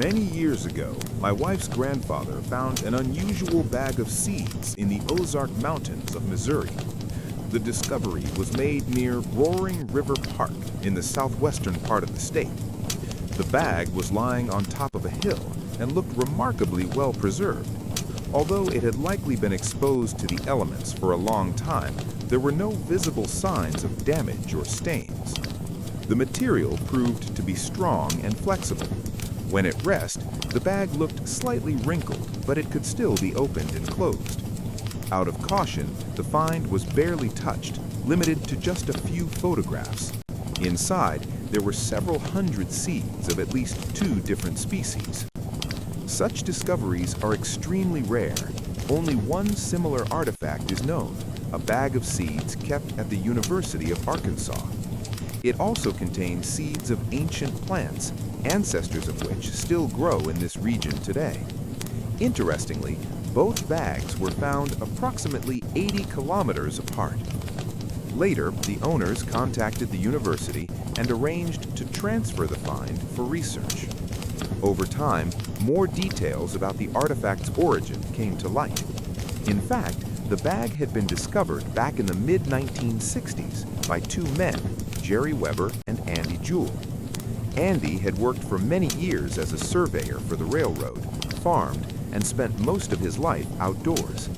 Many years ago, my wife's grandfather found an unusual bag of seeds in the Ozark Mountains of Missouri. The discovery was made near Roaring River Park in the southwestern part of the state. The bag was lying on top of a hill and looked remarkably well preserved. Although it had likely been exposed to the elements for a long time, there were no visible signs of damage or stains. The material proved to be strong and flexible. When at rest, the bag looked slightly wrinkled, but it could still be opened and closed. Out of caution, the find was barely touched, limited to just a few photographs. Inside, there were several hundred seeds of at least 2 different species. Such discoveries are extremely rare. Only one similar artifact is known, a bag of seeds kept at the University of Arkansas. It also contains seeds of ancient plants, ancestors of which still grow in this region today. Interestingly, both bags were found approximately 80 kilometers apart. Later, the owners contacted the university and arranged to transfer the find for research. Over time, more details about the artifact's origin came to light. In fact, the bag had been discovered back in the mid-1960s by 2 men, Jerry Weber and Andy Jewell. Andy had worked for many years as a surveyor for the railroad, farmed, and spent most of his life outdoors.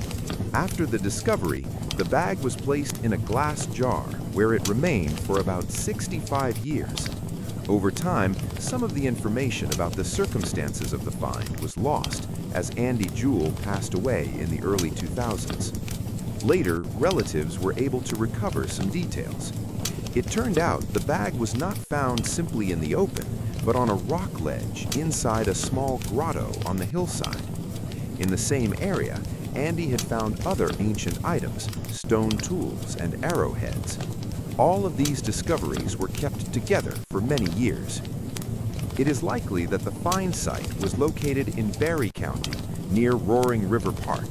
After the discovery, the bag was placed in a glass jar where it remained for about 65 years. Over time, some of the information about the circumstances of the find was lost as Andy Jewell passed away in the early 2000s. Later, relatives were able to recover some details. It turned out the bag was not found simply in the open, but on a rock ledge inside a small grotto on the hillside. In the same area, Andy had found other ancient items, stone tools and arrowheads. All of these discoveries were kept together for many years. It is likely that the find site was located in Berry County, near Roaring River Park.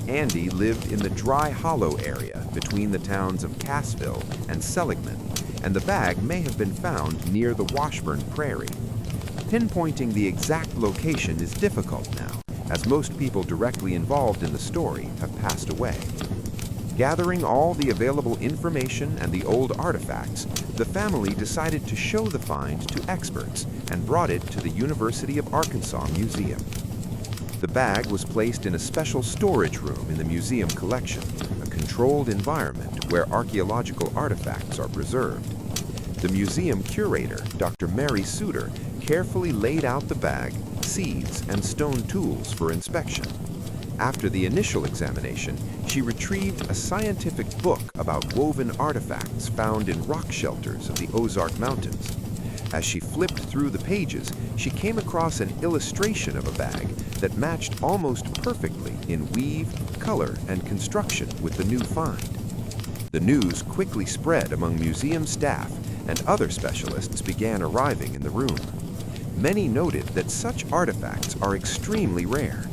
Andy lived in the Dry Hollow area between the towns of Cassville and Seligman, and the bag may have been found near the Washburn Prairie. Pinpointing the exact location is difficult now, as most people directly involved in the story have passed away. Gathering all the available information and the old artifacts, the family decided to show the find to experts and brought it to the University of Arkansas Museum. The bag was placed in a special storage room in the museum collection, a controlled environment where archaeological artifacts are preserved. The museum curator, Dr. Mary Suter, carefully laid out the bag, seeds, and stone tools for inspection. After the initial examination, she retrieved a scientific book about woven artifacts found in rock shelters of the Ozark Mountains. As she flipped through the pages, she came across an illustration of a bag that matched almost perfectly in weave, color, and construction with the new find. The news quickly spread among museum staff, and other specialists began arriving in the room. Many noted that such artifacts are extremely rare.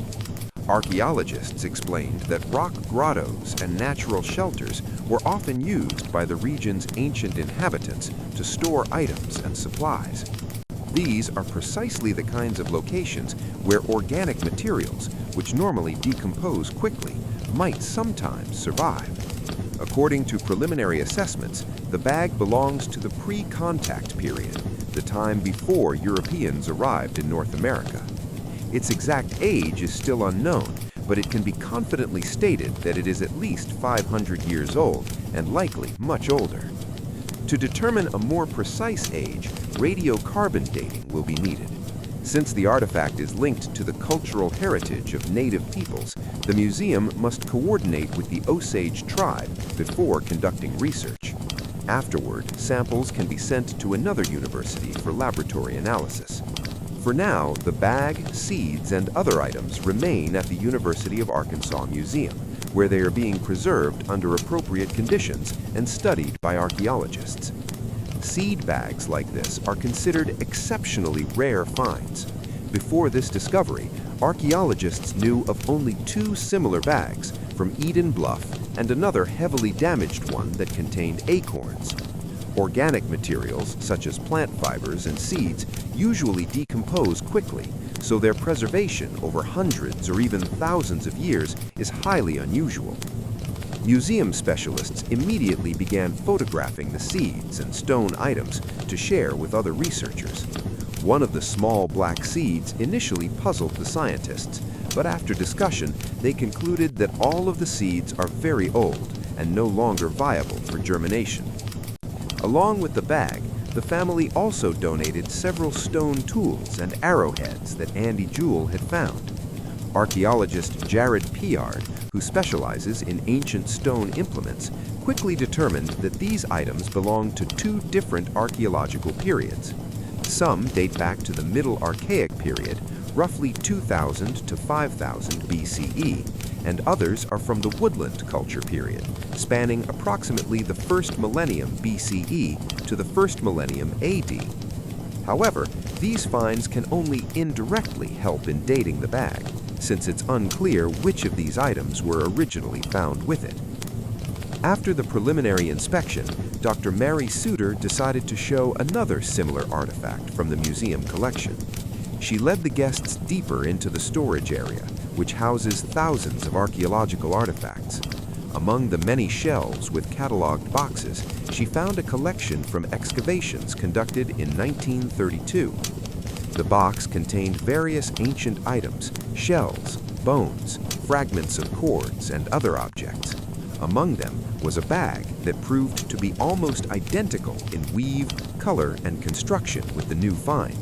Archaeologists explained that rock grottos and natural shelters were often used by the region's ancient inhabitants to store items and supplies. These are precisely the kinds of locations where organic materials, which normally decompose quickly, might sometimes survive. According to preliminary assessments, the bag belongs to the pre-contact period, the time before Europeans arrived in North America. Its exact age is still unknown, but it can be confidently stated that it is at least 500 years old and likely much older. To determine a more precise age, radiocarbon dating will be needed. Since the artifact is linked to the cultural heritage of native peoples, the museum must coordinate with the Osage tribe before conducting research. Afterward, samples can be sent to another university for laboratory analysis. For now, the bag, seeds, and other items remain at the University of Arkansas Museum, where they are being preserved under appropriate conditions and studied by archaeologists. Seed bags like this are considered exceptionally rare finds. Before this discovery, archaeologists knew of only 2 similar bags, from Eden Bluff and another heavily damaged one that contained acorns. Organic materials, such as plant fibers and seeds, usually decompose quickly, so their preservation over hundreds or even thousands of years is highly unusual. Museum specialists immediately began photographing the seeds and stone items to share with other researchers. One of the small black seeds initially puzzled the scientists, but after discussion, they concluded that all of the seeds are very old and no longer viable for germination. Along with the bag, the family also donated several stone tools and arrowheads that Andy Jewell had found. Archaeologist Jared Piard, who specializes in ancient stone implements, quickly determined that these items belong to two different archaeological periods. Some date back to the Middle Archaic period, roughly 2000 to 5000 BCE, and others are from the Woodland Culture period, spanning approximately the first millennium BCE to the first millennium AD. However, these finds can only indirectly help in dating the bag, since it's unclear which of these items were originally found with it. After the preliminary inspection, Dr. Mary Suter decided to show another similar artifact from the museum collection. She led the guests deeper into the storage area, which houses thousands of archaeological artifacts. Among the many shelves with cataloged boxes, she found a collection from excavations conducted in 1932. The box contained various ancient items, shells, bones, fragments of cords, and other objects. Among them was a bag that proved to be almost identical in weave, color, and construction with the new find.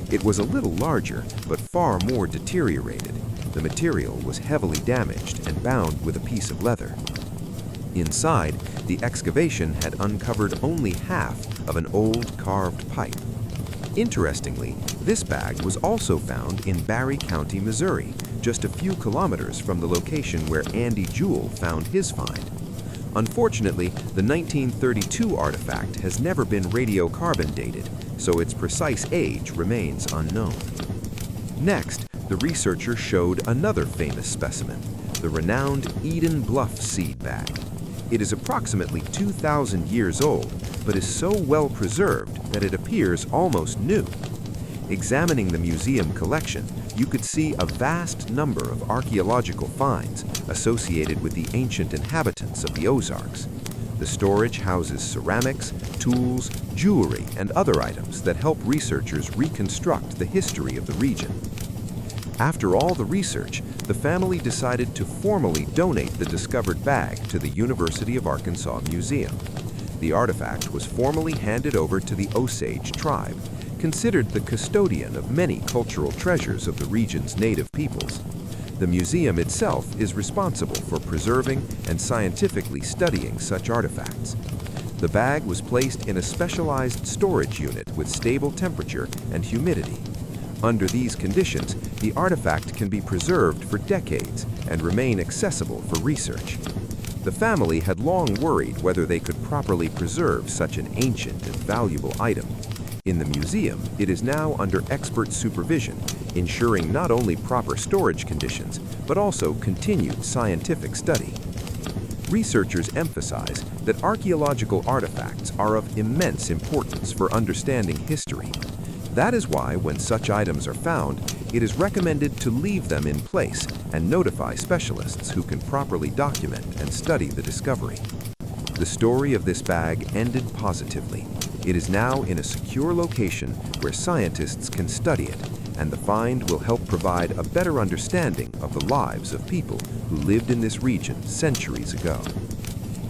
It was a little larger, but far more deteriorated. The material was heavily damaged and bound with a piece of leather. Inside, the excavation had uncovered only half of an old carved pipe. Interestingly, this bag was also found in Barry County, Missouri, just a few kilometers from the location where Andy Jewell found his find. Unfortunately, the 1932 artifact has never been radiocarbon dated, so its precise age remains unknown. Next, the researcher showed another famous specimen, the renowned Eden Bluff seed bag. It is approximately 2,000 years old, but is so well preserved that it appears almost new. Examining the museum collection, you could see a vast number of archaeological finds associated with the ancient inhabitants of the Ozarks. The storage houses ceramics, tools, jewelry, and other items that help researchers reconstruct the history of the region. After all the research, the family decided to formally donate the discovered bag to the University of Arkansas Museum. The artifact was formally handed over to the Osage tribe, considered the custodian of many cultural treasures of the region's native peoples. The museum itself is responsible for preserving and scientifically studying such artifacts. The bag was placed in a specialized storage unit with stable temperature and humidity. Under these conditions, the artifact can be preserved for decades and remain accessible for research. The family had long worried whether they could properly preserve such an ancient and valuable item. In the museum, it is now under expert supervision, ensuring not only proper storage conditions, but also continued scientific study. Researchers emphasize that archaeological artifacts are of immense importance for understanding history. That is why, when such items are found, it is recommended to leave them in place and notify specialists who can properly document and study the discovery. The story of this bag ended positively. It is now in a secure location where scientists can study it, and the find will help provide a better understanding of the lives of people who lived in this region centuries ago.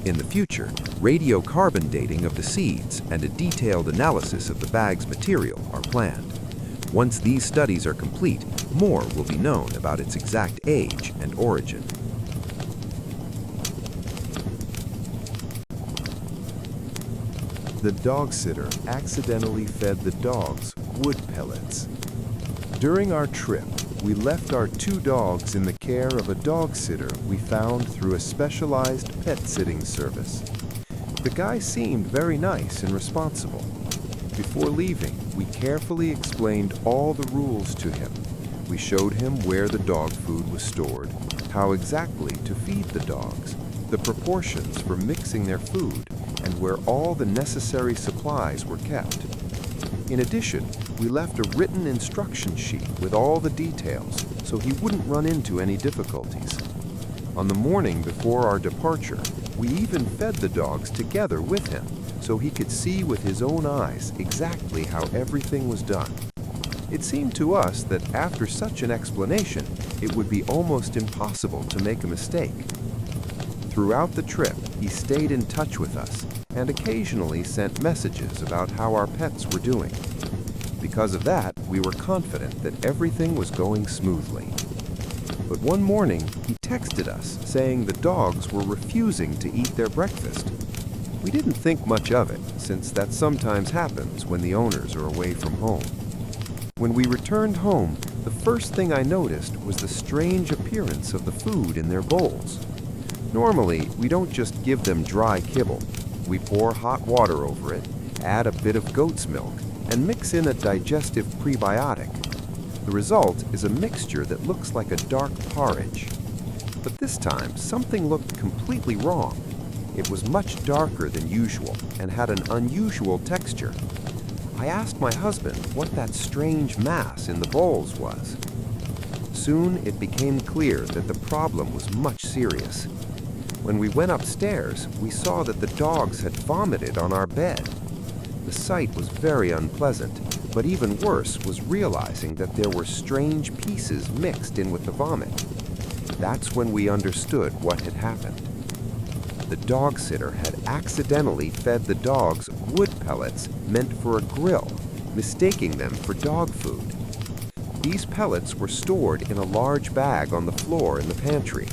In the future, radiocarbon dating of the seeds and a detailed analysis of the bag's material are planned. Once these studies are complete, more will be known about its exact age and origin. The dog sitter accidentally fed the dogs wood pellets. During our trip, we left our 2 dogs in the care of a dog sitter we found through a specialized pet sitting service. The guy seemed very nice and responsible. Before leaving, we carefully explained all the rules to him. We showed him where the dog food was stored, how exactly to feed the dogs, the proportions for mixing their food, and where all the necessary supplies were kept. In addition, we left a written instruction sheet with all the details so he wouldn't run into any difficulties. On the morning before our departure, we even fed the dogs together with him so he could see with his own eyes exactly how everything was done. It seemed to us that after such an explanation, it would be almost impossible to make a mistake. Throughout the trip, he stayed in touch with us and occasionally sent messages about how our pets were doing. Because of that, we were confident that everything was going smoothly. But one morning, he texted us saying the dogs were refusing to eat their breakfast. We didn't think much of it, since that sometimes happens when the owners are away from home. When we returned home, the first thing I noticed was the strange appearance of the food in their bowls. Normally, we don't just give them dry kibble. We pour hot water over it, add a bit of goat's milk, and mix in a digestive prebiotic. The result is a mixture that looks like a dark porridge. But this time, something looked completely wrong. It was much darker than usual and had an unusual texture. I asked my husband what that strange mass in the bowls was. Soon it became clear that the problem was much serious. When we went upstairs, we saw that the dogs had vomited on our bed. The sight was very unpleasant, but even worse was realizing that there were strange pieces mixed in with the vomit. That's when we understood what had happened. The dog sitter had accidentally fed the dogs wood pellets meant for a grill, mistaking them for dog food. These pellets were stored in a large bag on the floor in the pantry.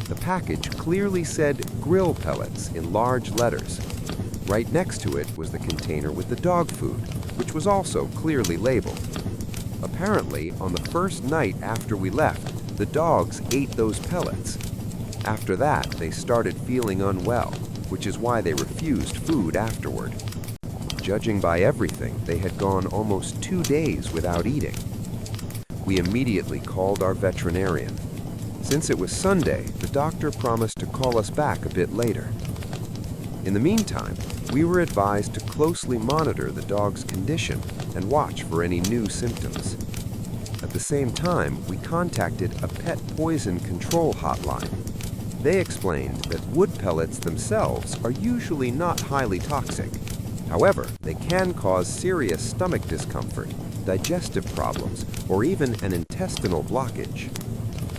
The package clearly said grill pellets in large letters. Right next to it was the container with the dog food, which was also clearly labeled. Apparently, on the first night after we left, the dogs ate those pellets. After that, they started feeling unwell, which is why they refused food afterward. Judging by everything, they had gone almost 2 days without eating. We immediately called our veterinarian. Since it was Sunday, the doctor promised to call us back a bit later. In the meantime, we were advised to closely monitor the dog's condition and watch for any new symptoms. At the same time, we contacted a pet poison control hotline. They explained that wood pellets themselves are usually not highly toxic. However, they can cause serious stomach discomfort, digestive problems, or even an intestinal blockage.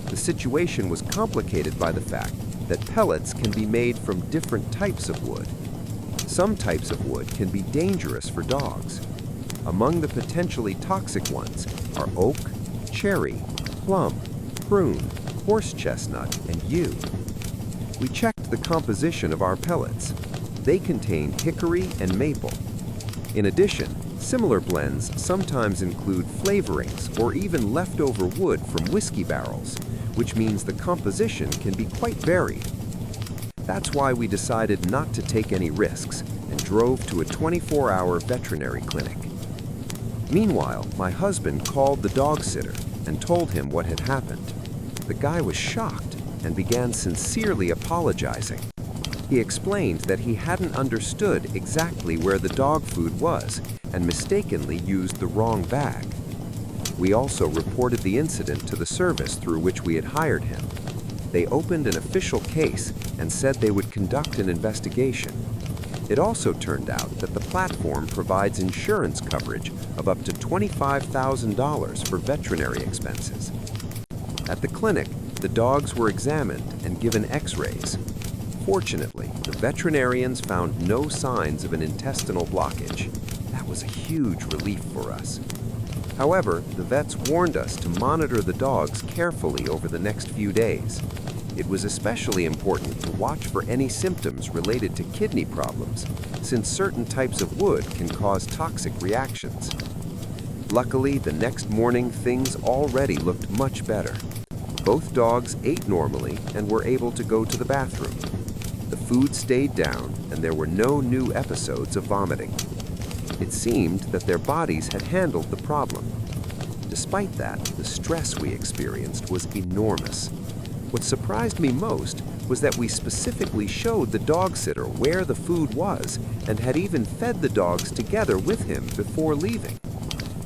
The situation was complicated by the fact that pellets can be made from different types of wood. Some types of wood can be dangerous for dogs. Among the potentially toxic ones are oak, cherry, plum, prune, horse chestnut, and yew. We checked the composition of our pellets. They contained hickory and maple. In addition, similar blends sometimes include flavorings or even leftover wood from whiskey barrels, which means the composition can be quite varied. That's why we decided not to take any risks and drove to a 24-hour veterinary clinic. Meanwhile, my husband called the dog sitter and told him what had happened. The guy was shocked and began sincerely apologizing. He explained that he hadn't understood exactly where the dog food was and mistakenly used the wrong bag. We also reported the incident to the service through which we had hired him. They opened an official case and said they would conduct an investigation. It also turned out that the platform provides insurance coverage of up to $25,000 for veterinary expenses. At the clinic, the dogs were examined and given x-rays. Fortunately, the veterinarians found no signs of an intestinal blockage. That was a huge relief for us. However, the vets warned us to monitor the dogs carefully over the next few days. It was especially important to watch for any symptoms related to kidney problems, since certain types of wood can cause toxic reactions. Luckily, the next morning things already looked much better. Both dogs ate normally and were able to go to the bathroom. The food stayed down and there were no new episodes of vomiting. It seemed that their bodies had handled the problem. Despite that, the stress we experienced was enormous. What surprised me most was that we specifically showed the dog sitter where the food was and had even fed the dogs together with him before leaving.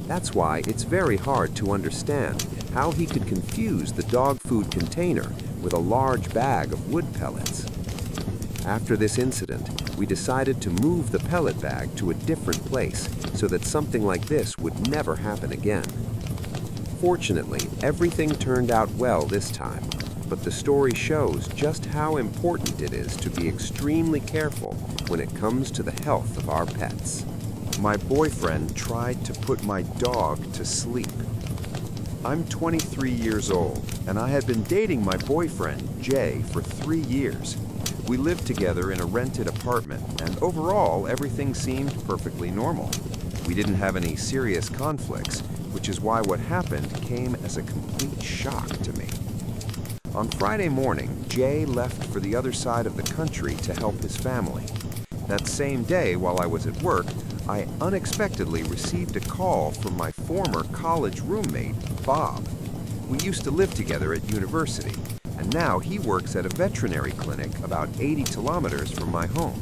That's why it's very hard to understand how he could confuse the dog food container with a large bag of wood pellets. After this incident, we decided to move the pellet bag to a different place so that something like this would never happen again. Fortunately, everything turned out well this time, but the story shows just how important it is to be extremely careful when it comes to the health of our pets. My boyfriend tried to put my dog to sleep. I'm 23 years old, and I had been dating my boyfriend, Jay, for 3 years. We lived together in a rented apartment, and overall, everything seemed perfectly normal. We didn't have any serious conflicts, which is why what happened came as a complete shock to me. On Friday morning, Jay left for the other side of the country to help his family. That same day, while I was at work, I unexpectedly received a call from my former college roommate, Bob. We used to live together at university, and now he works at a veterinary clinic about 80 kilometers from my home.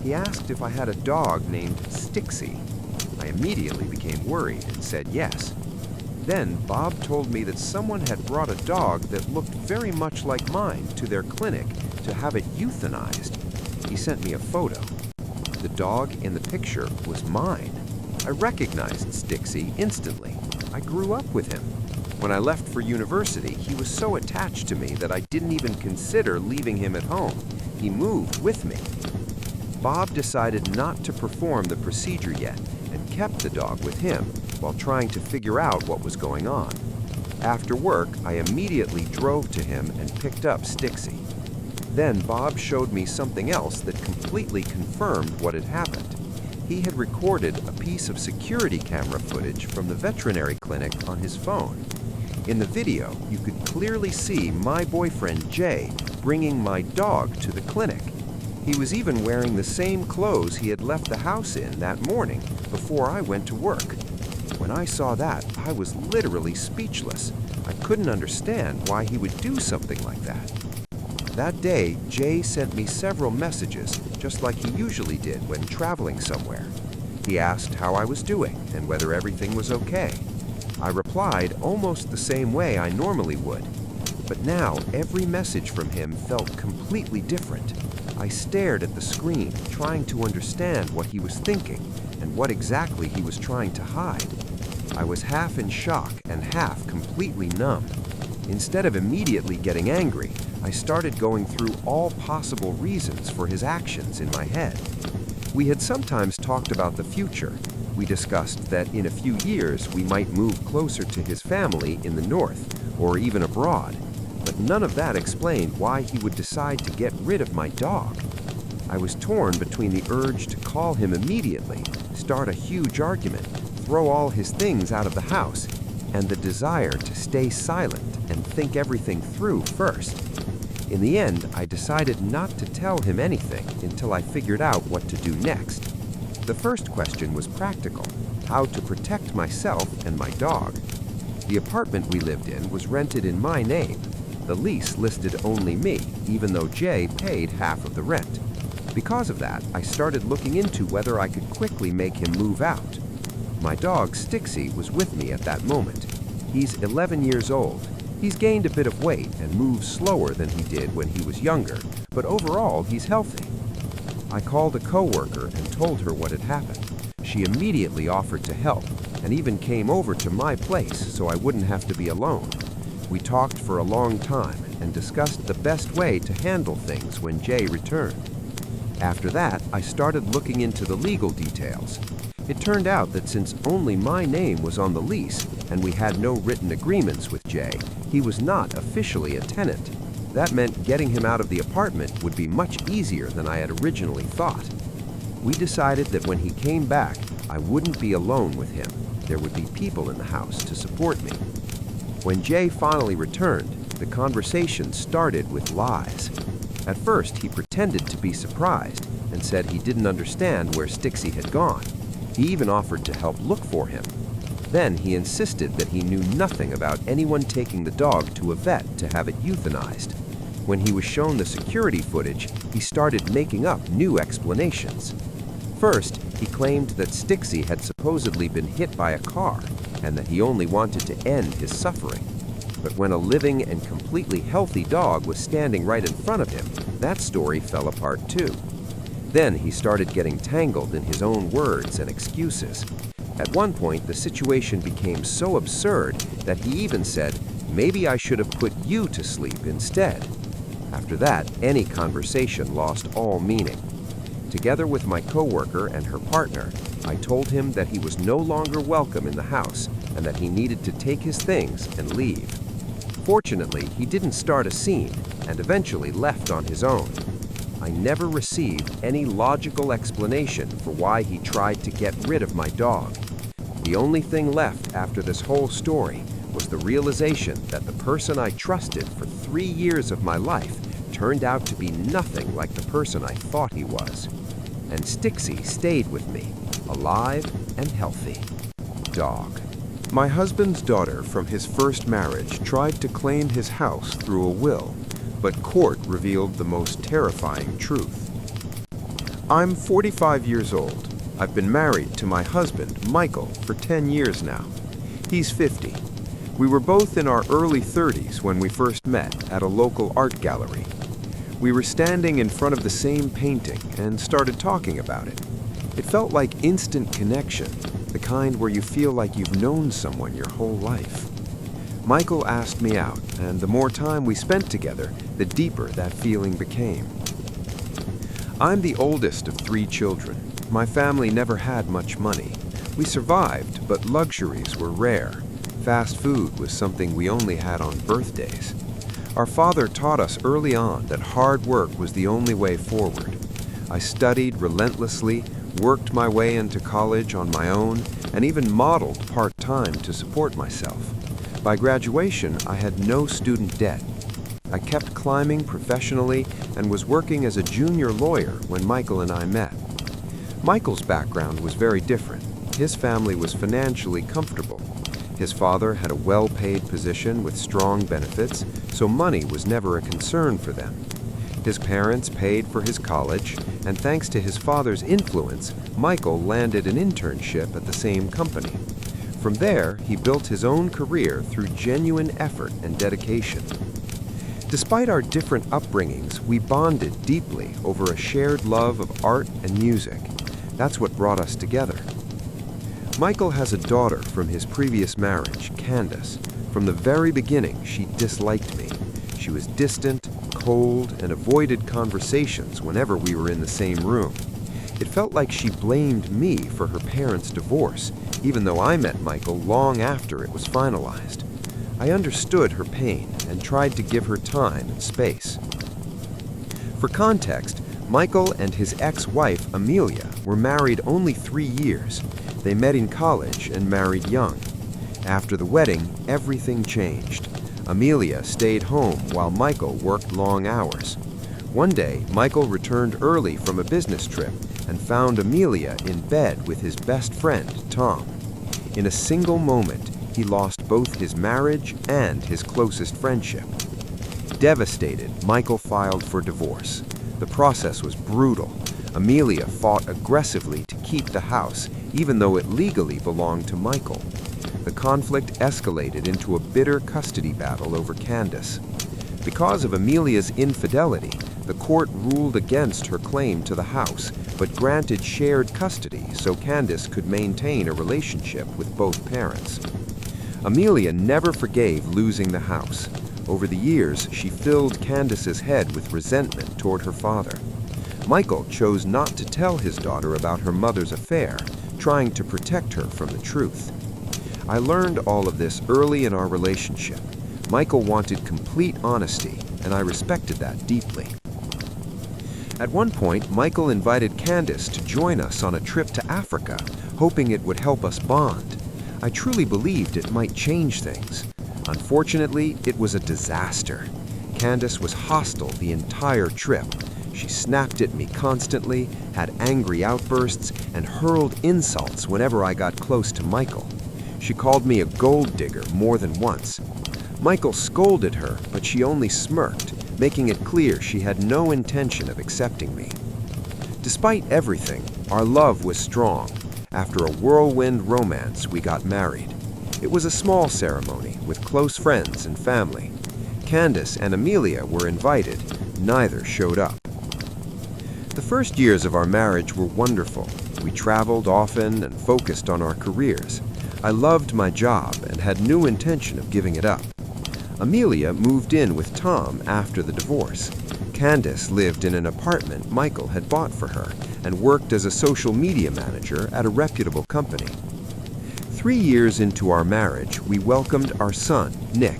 He asked if I had a dog named Stixie. I immediately became worried and said yes. Then Bob told me that someone had brought a dog that looked very much like mine to their clinic to have it euthanized. He sent me a photo. The dog in the picture was mine. I recognized Stixie instantly. I grew up with him. When I left for university, he was so attached to me that I didn't even consider leaving him at home. He moved with me. Bob decided not to perform the procedure yet and kept the dog with him while trying to figure out what was going on. After work, I immediately drove to him and picked up Stixie. Then Bob showed me something else that completely confirmed what had happened. He had recorded a piece of security camera footage from the veterinary clinic on his phone. In the video, you could clearly see my boyfriend Jay bringing my dog to the clinic. He was even wearing the same clothes he had left the house in that morning before I went to work. When I saw that, I was literally speechless. I couldn't understand why he would do something like that. That day, Jay sent me several messages, just like he usually did when traveling somewhere. He asked how I was doing and whether everything was okay. I replied almost the same way I normally would. But now, every message from him felt completely different. I stared at the screen, trying to understand what he was thinking and what exactly he was trying to hide. I was half in shock and half completely numb. Instead of immediately getting angry, I started going through all possible reasons for his actions in my head. We had sometimes talked about the future. We discussed that in a few years we might move closer to his family in the north or even abroad. But none of that explained why he would decide to get rid of my dog. I was torn between the urge to call him immediately, start a huge argument, throw all his things out of the house, and the desire to stay silent and think everything through first. In the end, I decided not to tell him anything until I figured out what to do next. The first question was practical: how to protect myself and my dog. The apartment we lived in was rented in my name. The lease listed only me, even though Jay paid half of the rent. Because of that, I started looking into whether I could quickly make him move out. My dog, Stixie, was with me at that moment. He's 11 years old. He's gained a bit of weight and moves slower than he did when he was younger, but overall, he's healthy. I called a coworker and told her what had happened. She immediately offered to help and even came over to my place so I wouldn't have to be alone. We talked for a long time and discussed the best way to handle things when Jay returned. After that, I started looking into the legal details. It turned out that since only my name was on the lease and we had no written agreements with Jay, he was not officially a tenant. That meant getting him out of the apartment would be much easier than I had originally thought. We decided that when he came back, I wouldn't be alone with him. There would be people in the house to support me. When Jay finally returned, the conversation started with lies. At first, he pretended to be surprised and said he didn't understand where Stixie had gone. He even offered to help look for him. Then he insisted that he knew nothing about anyone taking the dog to a vet to have it euthanized. When he was shown the security footage, he started making up new explanations. First, He claimed that Stixie had supposedly been hit by a car and that he only wanted to end his suffering. But when a living and completely healthy dog was standing right in front of him, that story fell apart too. Then he started getting tangled in his own words and excuses. At one point, the situation became so absurd that he even said, "Maybe I should have put you to sleep instead." After that, any conversation lost all meaning. Together with my coworker and her partner, I told him that he was no longer welcome in the house and that he needed to take his things and leave. Fortunately, he didn't start a scene and eventually left on his own. I never received any logical explanation for why he tried to get rid of my dog. The only thing left after this whole story was the realization that the person I trusted for 3 years of my life turned out to be nothing like the person I thought he was. And Stixie stayed with me, alive and healthy. Dog. My husband's daughter from his first marriage tried to claim his house through a will, but court revealed the most terrifying truth. I'm 45 years old. I've been married to my husband, Michael, for 10 years now. He's 50. We were both in our early 30s when we first met at a local art gallery. We were standing in front of the same painting and started talking about it. It felt like instant connection, the kind where you feel like you've known someone your whole life. Michael asked me out, and the more time we spent together, the deeper that feeling became. I'm the oldest of 3 children. My family never had much money. We survived, but luxuries were rare. Fast food was something we only had on birthdays. Our father taught us early on that hard work was the only way forward. I studied relentlessly, worked my way into college on my own, and even modeled part-time to support myself. By graduation, I had no student debt. I kept climbing professionally and was working as a junior lawyer when Michael and I met. Michael's background was very different. His family was financially comfortable. His father had a well-paid position with strong benefits, so money was never a concern for them. His parents paid for his college, and thanks to his father's influence, Michael landed an internship at the same company. From there, he built his own career through genuine effort and dedication. Despite our different upbringings, we bonded deeply over a shared love of art and music. That's what brought us together. Michael has a daughter from his previous marriage, Candace. From the very beginning, she disliked me. She was distant, cold, and avoided conversations whenever we were in the same room. It felt like she blamed me for her parents' divorce, even though I met Michael long after it was finalized. I understood her pain and tried to give her time and space. For context, Michael and his ex-wife, Amelia, were married only 3 years. They met in college and married young. After the wedding, everything changed. Amelia stayed home while Michael worked long hours. One day, Michael returned early from a business trip and found Amelia in bed with his best friend, Tom. In a single moment, he lost both his marriage and his closest friendship. Devastated, Michael filed for divorce. The process was brutal. Amelia fought aggressively to keep the house, even though it legally belonged to Michael. The conflict escalated into a bitter custody battle over Candace. Because of Amelia's infidelity, the court ruled against her claim to the house, but granted shared custody so Candace could maintain a relationship with both parents. Amelia never forgave losing the house. Over the years, she filled Candace's head with resentment toward her father. Michael chose not to tell his daughter about her mother's affair, trying to protect her from the truth. I learned all of this early in our relationship. Michael wanted complete honesty, and I respected that deeply. At one point, Michael invited Candace to join us on a trip to Africa, hoping it would help us bond. I truly believed it might change things. Unfortunately, it was a disaster. Candace was hostile the entire trip. She snapped at me constantly, had angry outbursts, and hurled insults whenever I got close to Michael. She called me a gold digger more than once. Michael scolded her, but she only smirked, making it clear she had no intention of accepting me. Despite everything, Our love was strong. After a whirlwind romance, we got married. It was a small ceremony with close friends and family. Candace and Amelia were invited. Neither showed up. The first years of our marriage were wonderful. We traveled often and focused on our careers. I loved my job and had no intention of giving it up. Amelia moved in with Tom after the divorce. Candace lived in an apartment Michael had bought for her and worked as a social media manager at a reputable company. 3 years into our marriage, we welcomed our son, Nick.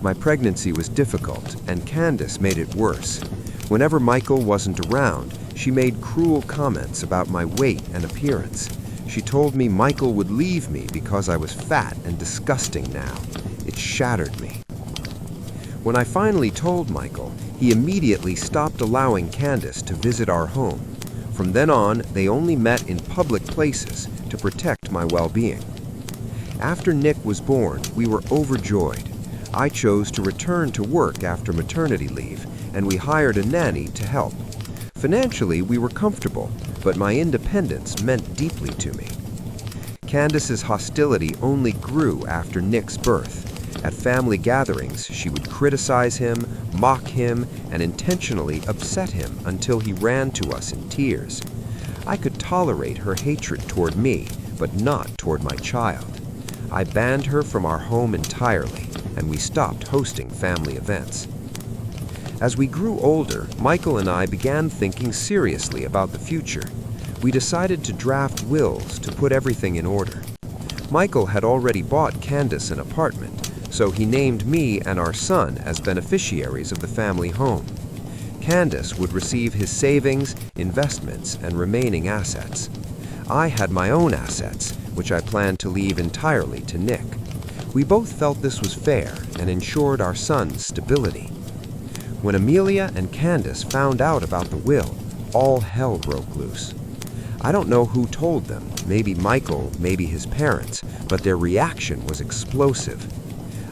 My pregnancy was difficult, and Candace made it worse. Whenever Michael wasn't around, she made cruel comments about my weight and appearance. She told me Michael would leave me because I was fat and disgusting now. It shattered me. When I finally told Michael, he immediately stopped allowing Candace to visit our home. From then on, they only met in public places to protect my well-being. After Nick was born, we were overjoyed. I chose to return to work after maternity leave, and we hired a nanny to help. Financially, we were comfortable, but my independence meant deeply to me. Candace's hostility only grew after Nick's birth. At family gatherings, she would criticize him, mock him, and intentionally upset him until he ran to us in tears. I could tolerate her hatred toward me, but not toward my child. I banned her from our home entirely, and we stopped hosting family events. As we grew older, Michael and I began thinking seriously about the future. We decided to draft wills to put everything in order. Michael had already bought Candace an apartment, so he named me and our son as beneficiaries of the family home. Candace would receive his savings, investments, and remaining assets. I had my own assets, which I planned to leave entirely to Nick. We both felt this was fair and ensured our son's stability. When Amelia and Candace found out about the will, all hell broke loose. I don't know who told them, maybe Michael, maybe his parents, but their reaction was explosive.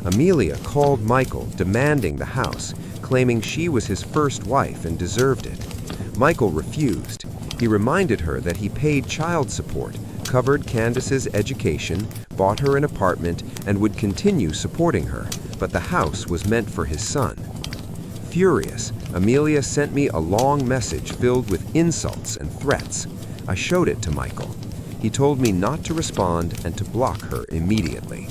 Amelia called Michael, demanding the house, claiming she was his first wife and deserved it. Michael refused. He reminded her that he paid child support, covered Candace's education, bought her an apartment, and would continue supporting her, but the house was meant for his son. Furious, Amelia sent me a long message filled with insults and threats. I showed it to Michael. He told me not to respond and to block her immediately.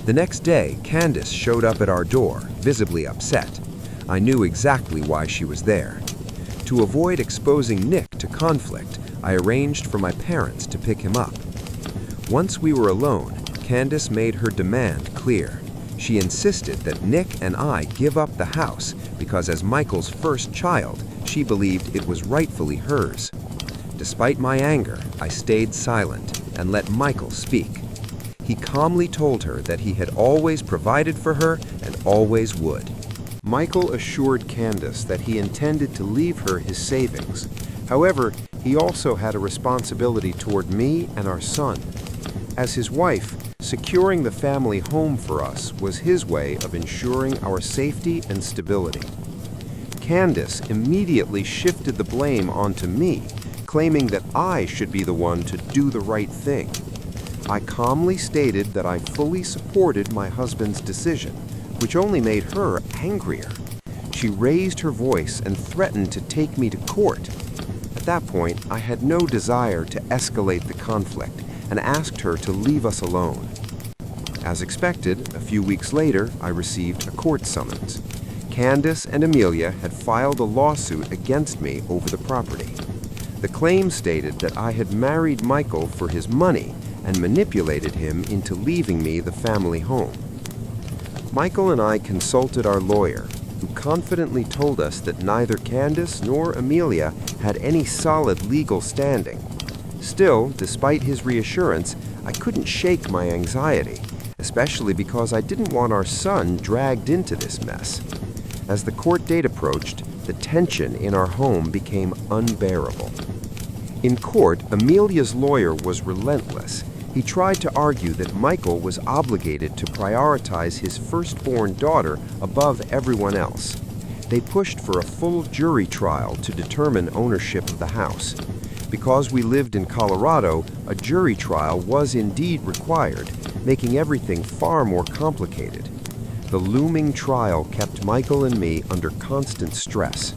The next day, Candace showed up at our door, visibly upset. I knew exactly why she was there. To avoid exposing Nick to conflict, I arranged for my parents to pick him up. Once we were alone, Candace made her demand clear. She insisted that Nick and I give up the house because as Michael's first child, she believed it was rightfully hers. Despite my anger, I stayed silent and let Michael speak. He calmly told her that he had always provided for her and always would. Michael assured Candace that he intended to leave her his savings. However, he also had a responsibility toward me and our son. As his wife, securing the family home for us was his way of ensuring our safety and stability. Candace immediately shifted the blame onto me, claiming that I should be the one to do the right thing. I calmly stated that I fully supported my husband's decision, which only made her angrier. She raised her voice and threatened to take me to court. At that point, I had no desire to escalate the conflict and asked her to leave us alone. As expected, a few weeks later, I received a court summons. Candace and Amelia had filed a lawsuit against me over the property. The claim stated that I had married Michael for his money and manipulated him into leaving me the family home. Michael and I consulted our lawyer, who confidently told us that neither Candace nor Amelia had any solid legal standing. Still, despite his reassurance, I couldn't shake my anxiety, especially because I didn't want our son dragged into this mess. As the court date approached, the tension in our home became unbearable. In court, Amelia's lawyer was relentless. He tried to argue that Michael was obligated to prioritize his firstborn daughter above everyone else. They pushed for a full jury trial to determine ownership of the house. Because we lived in Colorado, a jury trial was indeed required, making everything far more complicated. The looming trial kept Michael and me under constant stress.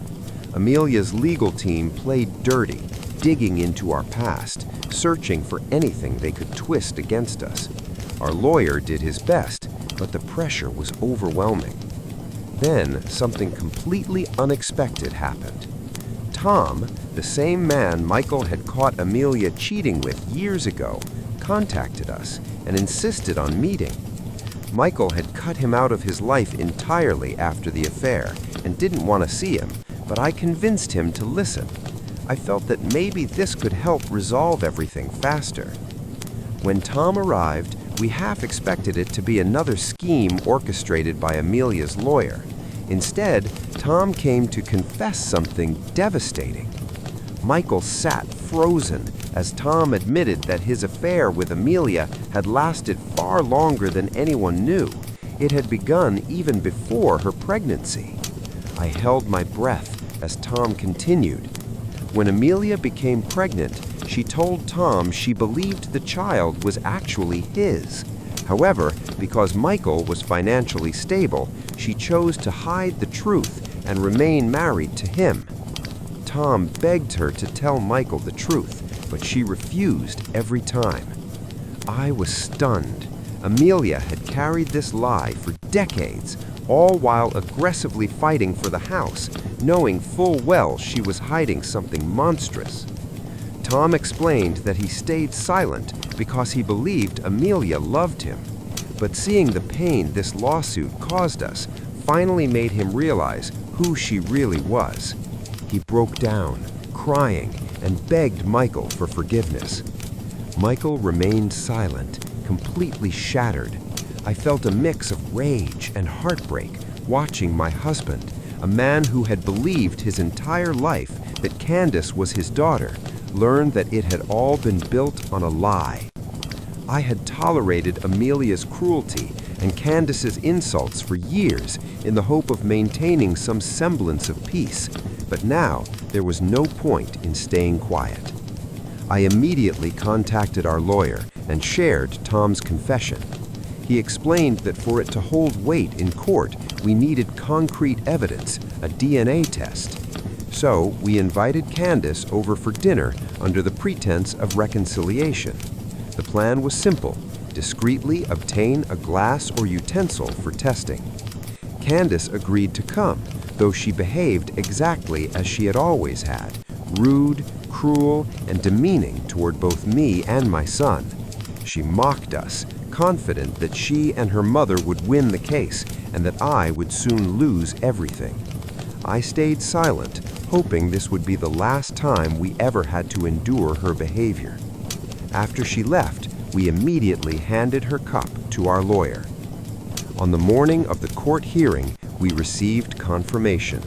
Amelia's legal team played dirty, digging into our past, searching for anything they could twist against us. Our lawyer did his best, but the pressure was overwhelming. Then something completely unexpected happened. Tom, the same man Michael had caught Amelia cheating with years ago, contacted us and insisted on meeting. Michael had cut him out of his life entirely after the affair and didn't want to see him, but I convinced him to listen. I felt that maybe this could help resolve everything faster. When Tom arrived, we half expected it to be another scheme orchestrated by Amelia's lawyer. Instead, Tom came to confess something devastating. Michael sat frozen as Tom admitted that his affair with Amelia had lasted far longer than anyone knew. It had begun even before her pregnancy. I held my breath as Tom continued. When Amelia became pregnant, she told Tom she believed the child was actually his. However, because Michael was financially stable, she chose to hide the truth and remain married to him. Tom begged her to tell Michael the truth, but she refused every time. I was stunned. Amelia had carried this lie for decades, all while aggressively fighting for the house, knowing full well she was hiding something monstrous. Tom explained that he stayed silent because he believed Amelia loved him, but seeing the pain this lawsuit caused us finally made him realize who she really was. He broke down, crying, and begged Michael for forgiveness. Michael remained silent, completely shattered. I felt a mix of rage and heartbreak watching my husband, a man who had believed his entire life that Candace was his daughter, learn that it had all been built on a lie. I had tolerated Amelia's cruelty and Candace's insults for years in the hope of maintaining some semblance of peace, but now there was no point in staying quiet. I immediately contacted our lawyer and shared Tom's confession. He explained that for it to hold weight in court, we needed concrete evidence, a DNA test. So we invited Candace over for dinner under the pretense of reconciliation. The plan was simple: discreetly obtain a glass or utensil for testing. Candace agreed to come, though she behaved exactly as she had always had, rude, cruel, and demeaning toward both me and my son. She mocked us, confident that she and her mother would win the case and that I would soon lose everything. I stayed silent, hoping this would be the last time we ever had to endure her behavior. After she left, we immediately handed her cup to our lawyer. On the morning of the court hearing, we received confirmation.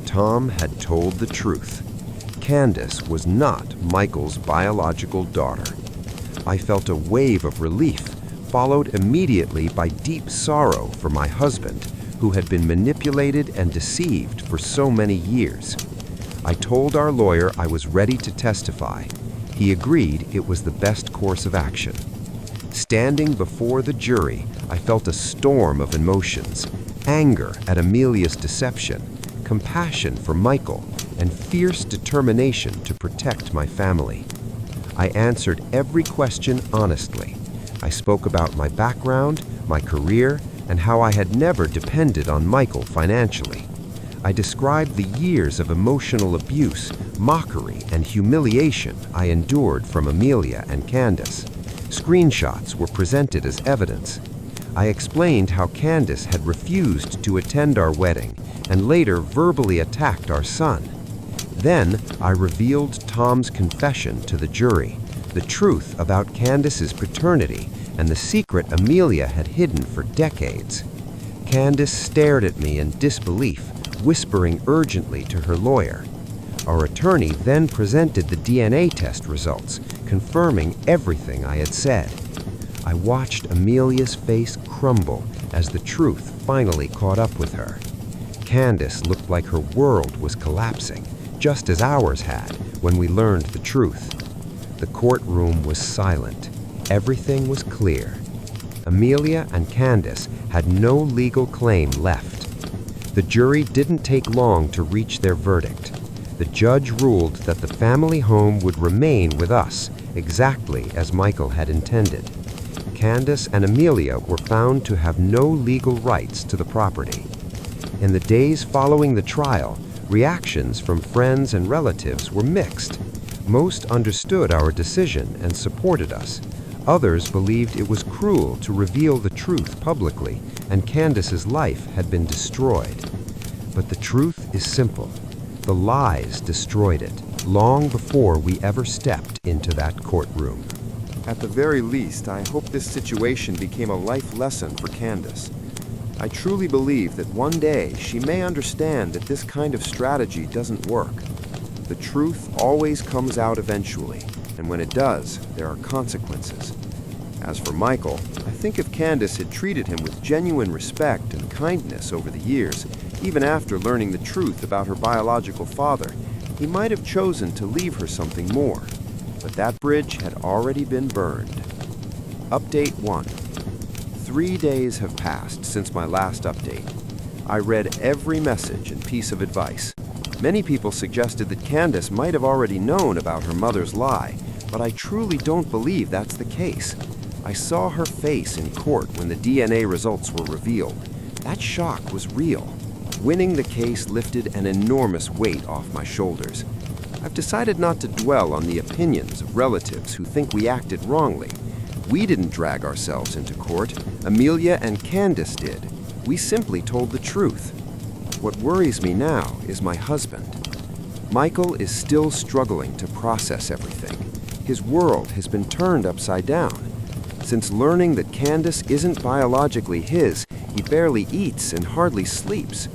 Tom had told the truth. Candace was not Michael's biological daughter. I felt a wave of relief, followed immediately by deep sorrow for my husband, who had been manipulated and deceived for so many years. I told our lawyer I was ready to testify. He agreed it was the best course of action. Standing before the jury, I felt a storm of emotions: anger at Amelia's deception, compassion for Michael, and fierce determination to protect my family. I answered every question honestly. I spoke about my background, my career, and how I had never depended on Michael financially. I described the years of emotional abuse, mockery, and humiliation I endured from Amelia and Candace. Screenshots were presented as evidence. I explained how Candace had refused to attend our wedding and later verbally attacked our son. Then I revealed Tom's confession to the jury, the truth about Candace's paternity and the secret Amelia had hidden for decades. Candace stared at me in disbelief, whispering urgently to her lawyer. Our attorney then presented the DNA test results, confirming everything I had said. I watched Amelia's face crumble as the truth finally caught up with her. Candace looked like her world was collapsing, just as ours had, when we learned the truth. The courtroom was silent. Everything was clear. Amelia and Candace had no legal claim left. The jury didn't take long to reach their verdict. The judge ruled that the family home would remain with us, exactly as Michael had intended. Candace and Amelia were found to have no legal rights to the property. In the days following the trial, reactions from friends and relatives were mixed. Most understood our decision and supported us. Others believed it was cruel to reveal the truth publicly, and Candace's life had been destroyed. But the truth is simple. The lies destroyed it, long before we ever stepped into that courtroom. At the very least, I hope this situation became a life lesson for Candace. I truly believe that one day she may understand that this kind of strategy doesn't work. The truth always comes out eventually, and when it does, there are consequences. As for Michael, I think if Candace had treated him with genuine respect and kindness over the years, even after learning the truth about her biological father, he might have chosen to leave her something more. But that bridge had already been burned. Update 1. 3 days have passed since my last update. I read every message and piece of advice. Many people suggested that Candace might have already known about her mother's lie, but I truly don't believe that's the case. I saw her face in court when the DNA results were revealed. That shock was real. Winning the case lifted an enormous weight off my shoulders. I've decided not to dwell on the opinions of relatives who think we acted wrongly. We didn't drag ourselves into court. Amelia and Candace did. We simply told the truth. What worries me now is my husband. Michael is still struggling to process everything. His world has been turned upside down. Since learning that Candace isn't biologically his, he barely eats and hardly sleeps.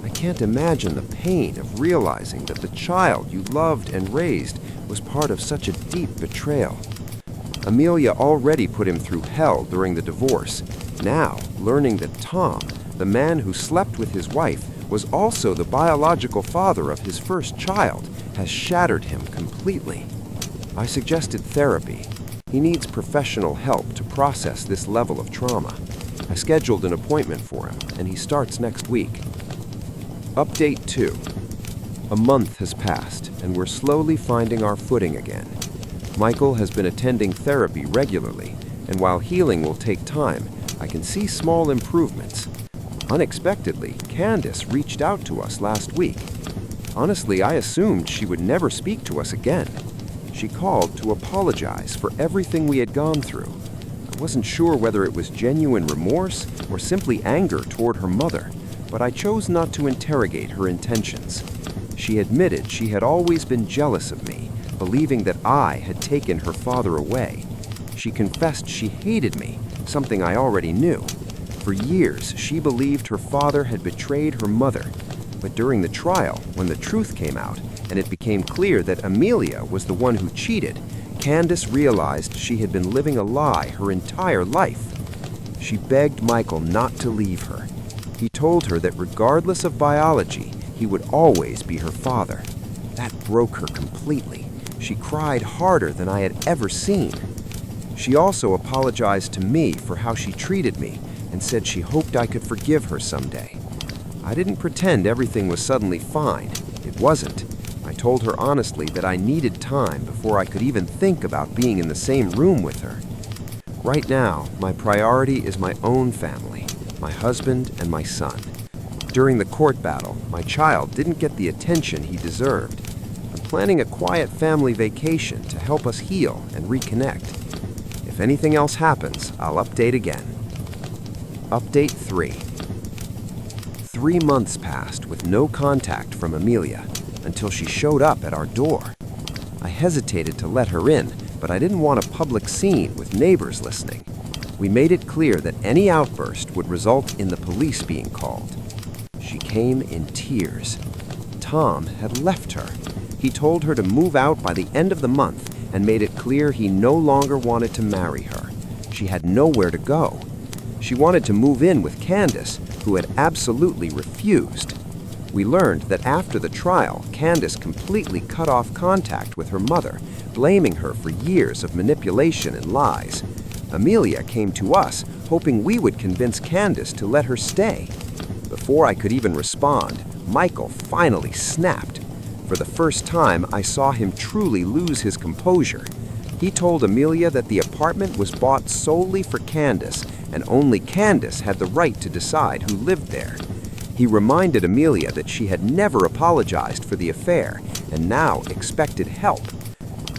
I can't imagine the pain of realizing that the child you loved and raised was part of such a deep betrayal. Amelia already put him through hell during the divorce. Now, learning that Tom, the man who slept with his wife, was also the biological father of his first child, has shattered him completely. I suggested therapy. He needs professional help to process this level of trauma. I scheduled an appointment for him, and he starts next week. Update 2. A month has passed, and we're slowly finding our footing again. Michael has been attending therapy regularly, and while healing will take time, I can see small improvements. Unexpectedly, Candace reached out to us last week. Honestly, I assumed she would never speak to us again. She called to apologize for everything we had gone through. I wasn't sure whether it was genuine remorse or simply anger toward her mother, but I chose not to interrogate her intentions. She admitted she had always been jealous of me, believing that I had taken her father away. She confessed she hated me, something I already knew. For years, she believed her father had betrayed her mother. But during the trial, when the truth came out, and it became clear that Amelia was the one who cheated, Candace realized she had been living a lie her entire life. She begged Michael not to leave her. He told her that regardless of biology, he would always be her father. That broke her completely. She cried harder than I had ever seen. She also apologized to me for how she treated me and said she hoped I could forgive her someday. I didn't pretend everything was suddenly fine. It wasn't. I told her honestly that I needed time before I could even think about being in the same room with her. Right now, my priority is my own family, my husband and my son. During the court battle, my child didn't get the attention he deserved. I'm planning a quiet family vacation to help us heal and reconnect. If anything else happens, I'll update again. Update 3. 3 months passed with no contact from Amelia until she showed up at our door. I hesitated to let her in, but I didn't want a public scene with neighbors listening. We made it clear that any outburst would result in the police being called. She came in tears. Tom had left her. He told her to move out by the end of the month and made it clear he no longer wanted to marry her. She had nowhere to go. She wanted to move in with Candace, who had absolutely refused. We learned that after the trial, Candace completely cut off contact with her mother, blaming her for years of manipulation and lies. Amelia came to us, hoping we would convince Candace to let her stay. Before I could even respond, Michael finally snapped. For the first time, I saw him truly lose his composure. He told Amelia that the apartment was bought solely for Candace, and only Candace had the right to decide who lived there. He reminded Amelia that she had never apologized for the affair, and now expected help.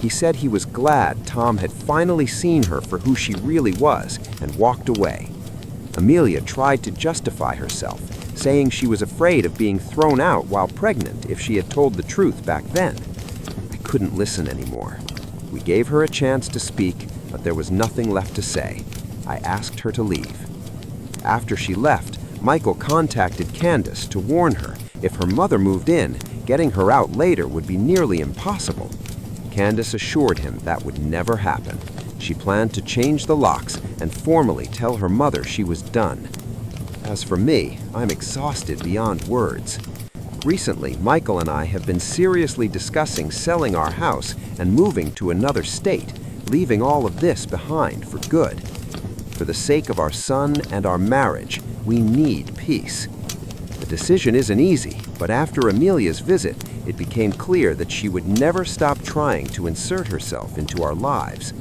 He said he was glad Tom had finally seen her for who she really was, and walked away. Amelia tried to justify herself, saying she was afraid of being thrown out while pregnant if she had told the truth back then. I couldn't listen anymore. We gave her a chance to speak, but there was nothing left to say. I asked her to leave. After she left, Michael contacted Candace to warn her if her mother moved in, getting her out later would be nearly impossible. Candace assured him that would never happen. She planned to change the locks and formally tell her mother she was done. As for me, I'm exhausted beyond words. Recently, Michael and I have been seriously discussing selling our house and moving to another state, leaving all of this behind for good. For the sake of our son and our marriage, we need peace. The decision isn't easy, but after Amelia's visit, it became clear that she would never stop trying to insert herself into our lives.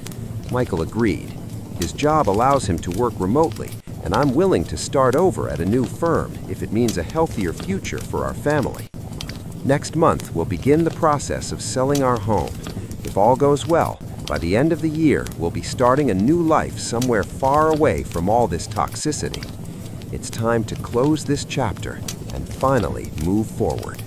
Michael agreed. His job allows him to work remotely, and I'm willing to start over at a new firm if it means a healthier future for our family. Next month, we'll begin the process of selling our home. If all goes well, by the end of the year, we'll be starting a new life somewhere far away from all this toxicity. It's time to close this chapter and finally move forward.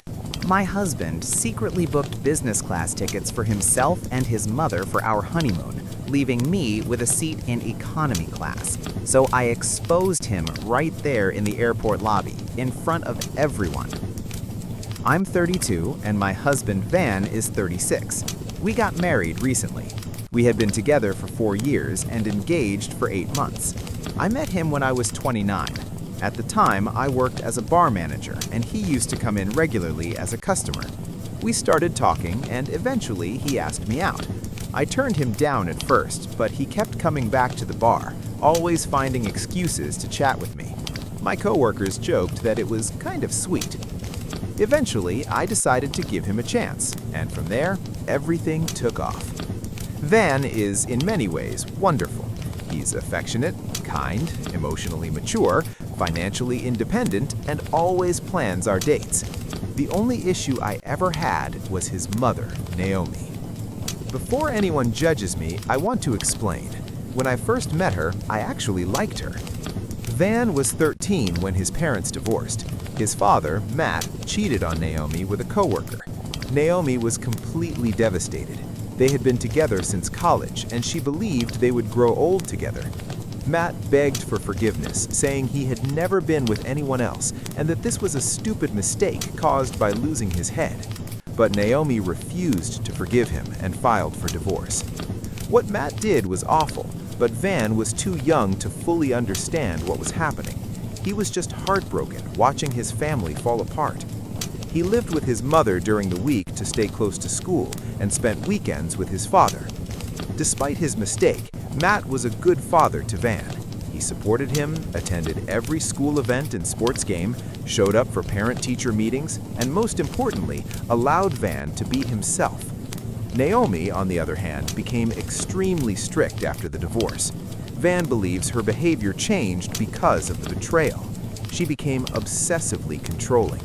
My husband secretly booked business class tickets for himself and his mother for our honeymoon, leaving me with a seat in economy class. So I exposed him right there in the airport lobby, in front of everyone. I'm 32 and my husband Van is 36. We got married recently. We had been together for 4 years and engaged for 8 months. I met him when I was 29. At the time, I worked as a bar manager, and he used to come in regularly as a customer. We started talking, and eventually he asked me out. I turned him down at first, but he kept coming back to the bar, always finding excuses to chat with me. My coworkers joked that it was kind of sweet. Eventually, I decided to give him a chance, and from there, everything took off. Van is, in many ways, wonderful. He's affectionate, kind, emotionally mature, financially independent, and always plans our dates. The only issue I ever had was his mother, Naomi. Before anyone judges me, I want to explain. When I first met her, I actually liked her. Van was 13 when his parents divorced. His father, Matt, cheated on Naomi with a coworker. Naomi was completely devastated. They had been together since college, and she believed they would grow old together. Matt begged for forgiveness, saying he had never been with anyone else and that this was a stupid mistake caused by losing his head. But Naomi refused to forgive him and filed for divorce. What Matt did was awful, but Van was too young to fully understand what was happening. He was just heartbroken watching his family fall apart. He lived with his mother during the week to stay close to school and spent weekends with his father. Despite his mistake, Matt was a good father to Van. He supported him, attended every school event and sports game, showed up for parent-teacher meetings, and most importantly, allowed Van to be himself. Naomi, on the other hand, became extremely strict after the divorce. Van believes her behavior changed because of the betrayal. She became obsessively controlling.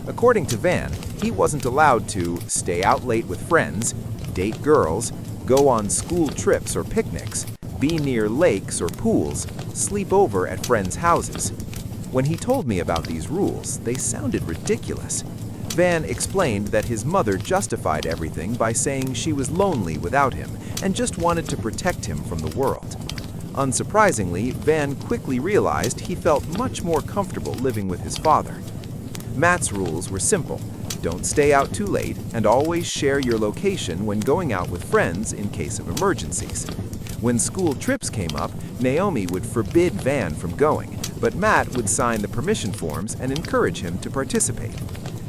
According to Van, he wasn't allowed to stay out late with friends, date girls, go on school trips or picnics, be near lakes or pools, sleep over at friends' houses. When he told me about these rules, they sounded ridiculous. Van explained that his mother justified everything by saying she was lonely without him and just wanted to protect him from the world. Unsurprisingly, Van quickly realized he felt much more comfortable living with his father. Matt's rules were simple. Don't stay out too late, and always share your location when going out with friends in case of emergencies. When school trips came up, Naomi would forbid Van from going, but Matt would sign the permission forms and encourage him to participate.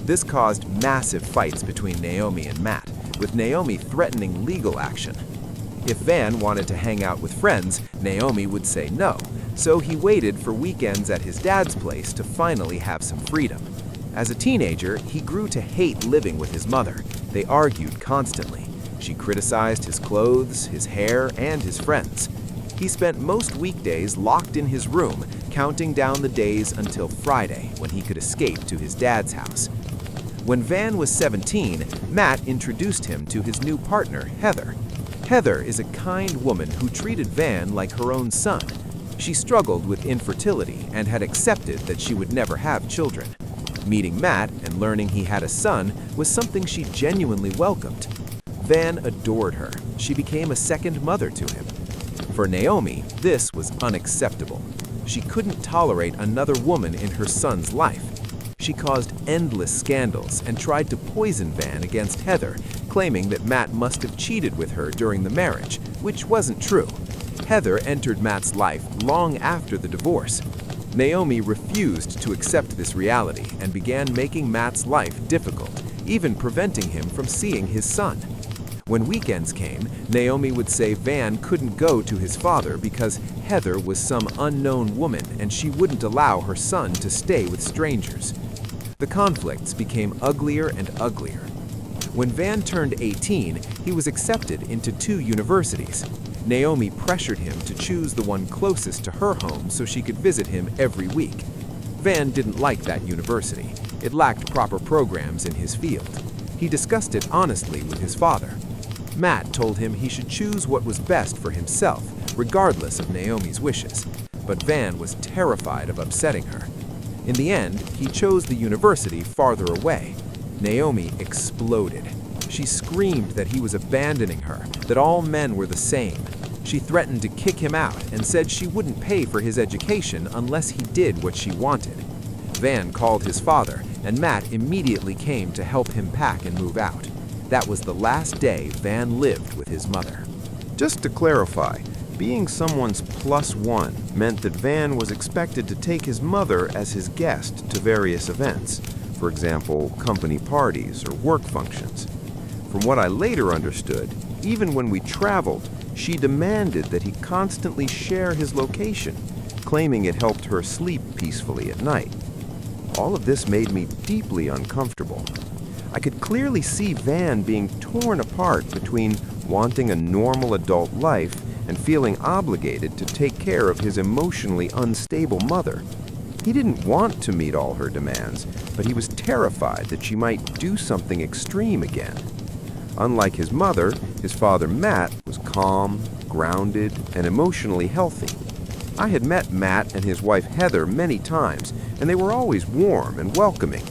This caused massive fights between Naomi and Matt, with Naomi threatening legal action. If Van wanted to hang out with friends, Naomi would say no, so he waited for weekends at his dad's place to finally have some freedom. As a teenager, he grew to hate living with his mother. They argued constantly. She criticized his clothes, his hair, and his friends. He spent most weekdays locked in his room, counting down the days until Friday, when he could escape to his dad's house. When Van was 17, Matt introduced him to his new partner, Heather. Heather is a kind woman who treated Van like her own son. She struggled with infertility and had accepted that she would never have children. Meeting Matt and learning he had a son was something she genuinely welcomed. Van adored her. She became a second mother to him. For Naomi, this was unacceptable. She couldn't tolerate another woman in her son's life. She caused endless scandals and tried to poison Van against Heather, claiming that Matt must have cheated with her during the marriage, which wasn't true. Heather entered Matt's life long after the divorce. Naomi refused to accept this reality and began making Matt's life difficult, even preventing him from seeing his son. When weekends came, Naomi would say Van couldn't go to his father because Heather was some unknown woman and she wouldn't allow her son to stay with strangers. The conflicts became uglier and uglier. When Van turned 18, he was accepted into 2 universities. Naomi pressured him to choose the one closest to her home so she could visit him every week. Van didn't like that university. It lacked proper programs in his field. He discussed it honestly with his father. Matt told him he should choose what was best for himself, regardless of Naomi's wishes, but Van was terrified of upsetting her. In the end, he chose the university farther away. Naomi exploded. She screamed that he was abandoning her, that all men were the same. She threatened to kick him out and said she wouldn't pay for his education unless he did what she wanted. Van called his father, and Matt immediately came to help him pack and move out. That was the last day Van lived with his mother. Just to clarify, being someone's +1 meant that Van was expected to take his mother as his guest to various events, for example, company parties or work functions. From what I later understood, even when we traveled, she demanded that he constantly share his location, claiming it helped her sleep peacefully at night. All of this made me deeply uncomfortable. I could clearly see Van being torn apart between wanting a normal adult life and feeling obligated to take care of his emotionally unstable mother. He didn't want to meet all her demands, but he was terrified that she might do something extreme again. Unlike his mother, his father Matt was calm, grounded, and emotionally healthy. I had met Matt and his wife Heather many times, and they were always warm and welcoming.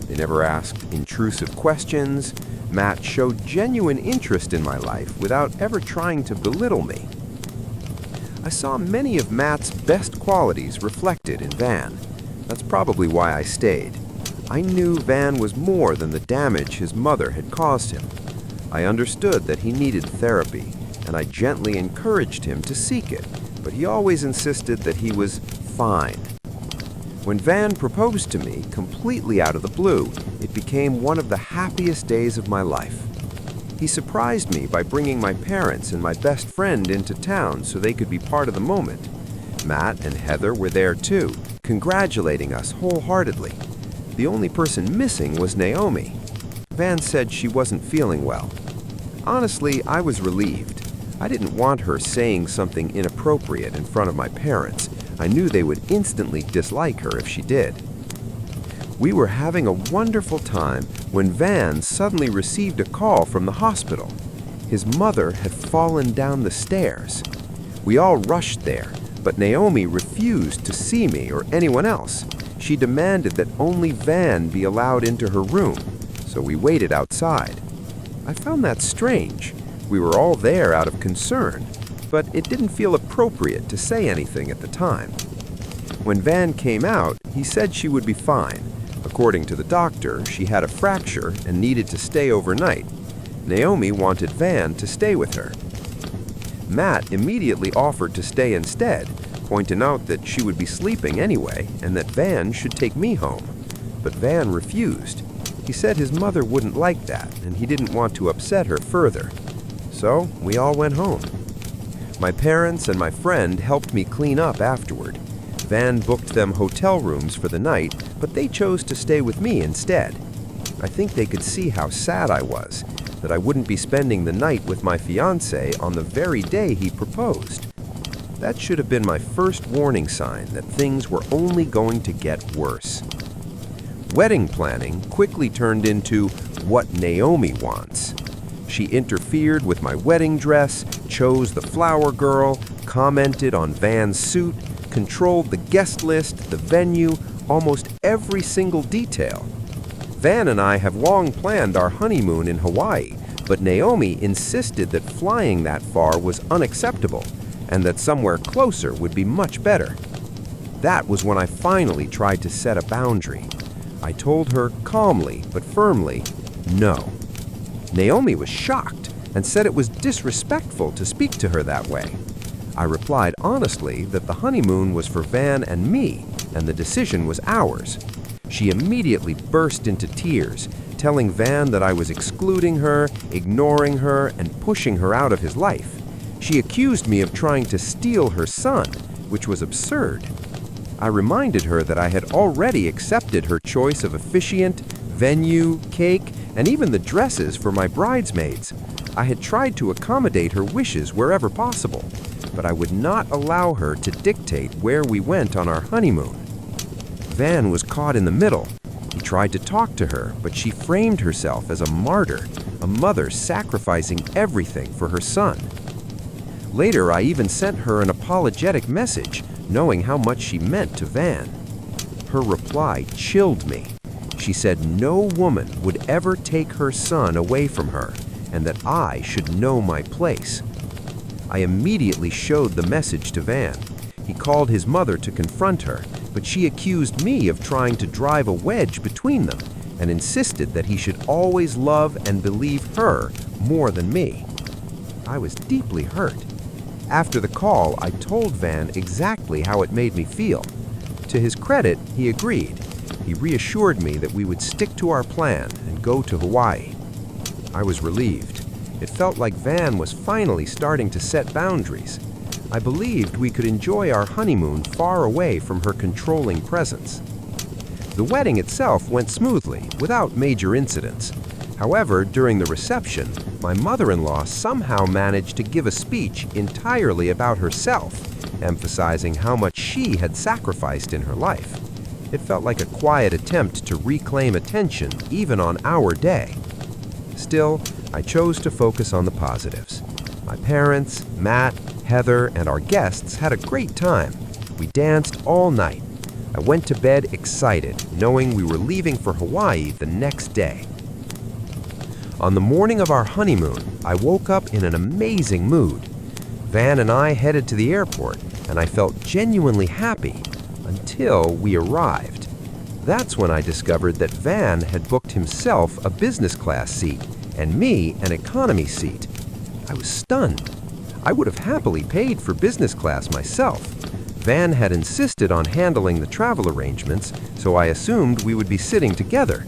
They never asked intrusive questions. Matt showed genuine interest in my life without ever trying to belittle me. I saw many of Matt's best qualities reflected in Van. That's probably why I stayed. I knew Van was more than the damage his mother had caused him. I understood that he needed therapy, and I gently encouraged him to seek it, but he always insisted that he was fine. When Van proposed to me, completely out of the blue, it became one of the happiest days of my life. He surprised me by bringing my parents and my best friend into town so they could be part of the moment. Matt and Heather were there too, congratulating us wholeheartedly. The only person missing was Naomi. Van said she wasn't feeling well. Honestly, I was relieved. I didn't want her saying something inappropriate in front of my parents. I knew they would instantly dislike her if she did. We were having a wonderful time when Van suddenly received a call from the hospital. His mother had fallen down the stairs. We all rushed there, but Naomi refused to see me or anyone else. She demanded that only Van be allowed into her room, so we waited outside. I found that strange. We were all there out of concern, but it didn't feel appropriate to say anything at the time. When Van came out, he said she would be fine. According to the doctor, she had a fracture and needed to stay overnight. Naomi wanted Van to stay with her. Matt immediately offered to stay instead, pointing out that she would be sleeping anyway and that Van should take me home. But Van refused. He said his mother wouldn't like that and he didn't want to upset her further. So we all went home. My parents and my friend helped me clean up afterward. Van booked them hotel rooms for the night, but they chose to stay with me instead. I think they could see how sad I was, that I wouldn't be spending the night with my fiancé on the very day he proposed. That should have been my first warning sign that things were only going to get worse. Wedding planning quickly turned into what Naomi wants. She interfered with my wedding dress, chose the flower girl, commented on Van's suit, controlled the guest list, the venue, almost every single detail. Van and I have long planned our honeymoon in Hawaii, but Naomi insisted that flying that far was unacceptable and that somewhere closer would be much better. That was when I finally tried to set a boundary. I told her calmly but firmly, no. Naomi was shocked and said it was disrespectful to speak to her that way. I replied honestly that the honeymoon was for Van and me, and the decision was ours. She immediately burst into tears, telling Van that I was excluding her, ignoring her, and pushing her out of his life. She accused me of trying to steal her son, which was absurd. I reminded her that I had already accepted her choice of officiant, venue, cake, and even the dresses for my bridesmaids. I had tried to accommodate her wishes wherever possible, but I would not allow her to dictate where we went on our honeymoon. Van was caught in the middle. He tried to talk to her, but she framed herself as a martyr, a mother sacrificing everything for her son. Later, I even sent her an apologetic message, knowing how much she meant to Van. Her reply chilled me. She said no woman would ever take her son away from her, and that I should know my place. I immediately showed the message to Van. He called his mother to confront her, but she accused me of trying to drive a wedge between them and insisted that he should always love and believe her more than me. I was deeply hurt. After the call, I told Van exactly how it made me feel. To his credit, he agreed. He reassured me that we would stick to our plan and go to Hawaii. I was relieved. It felt like Van was finally starting to set boundaries. I believed we could enjoy our honeymoon far away from her controlling presence. The wedding itself went smoothly, without major incidents. However, during the reception, my mother-in-law somehow managed to give a speech entirely about herself, emphasizing how much she had sacrificed in her life. It felt like a quiet attempt to reclaim attention even on our day. Still, I chose to focus on the positives. My parents, Matt, Heather, and our guests had a great time. We danced all night. I went to bed excited, knowing we were leaving for Hawaii the next day. On the morning of our honeymoon, I woke up in an amazing mood. Van and I headed to the airport, and I felt genuinely happy until we arrived. That's when I discovered that Van had booked himself a business class seat and me an economy seat. I was stunned. I would have happily paid for business class myself. Van had insisted on handling the travel arrangements, so I assumed we would be sitting together.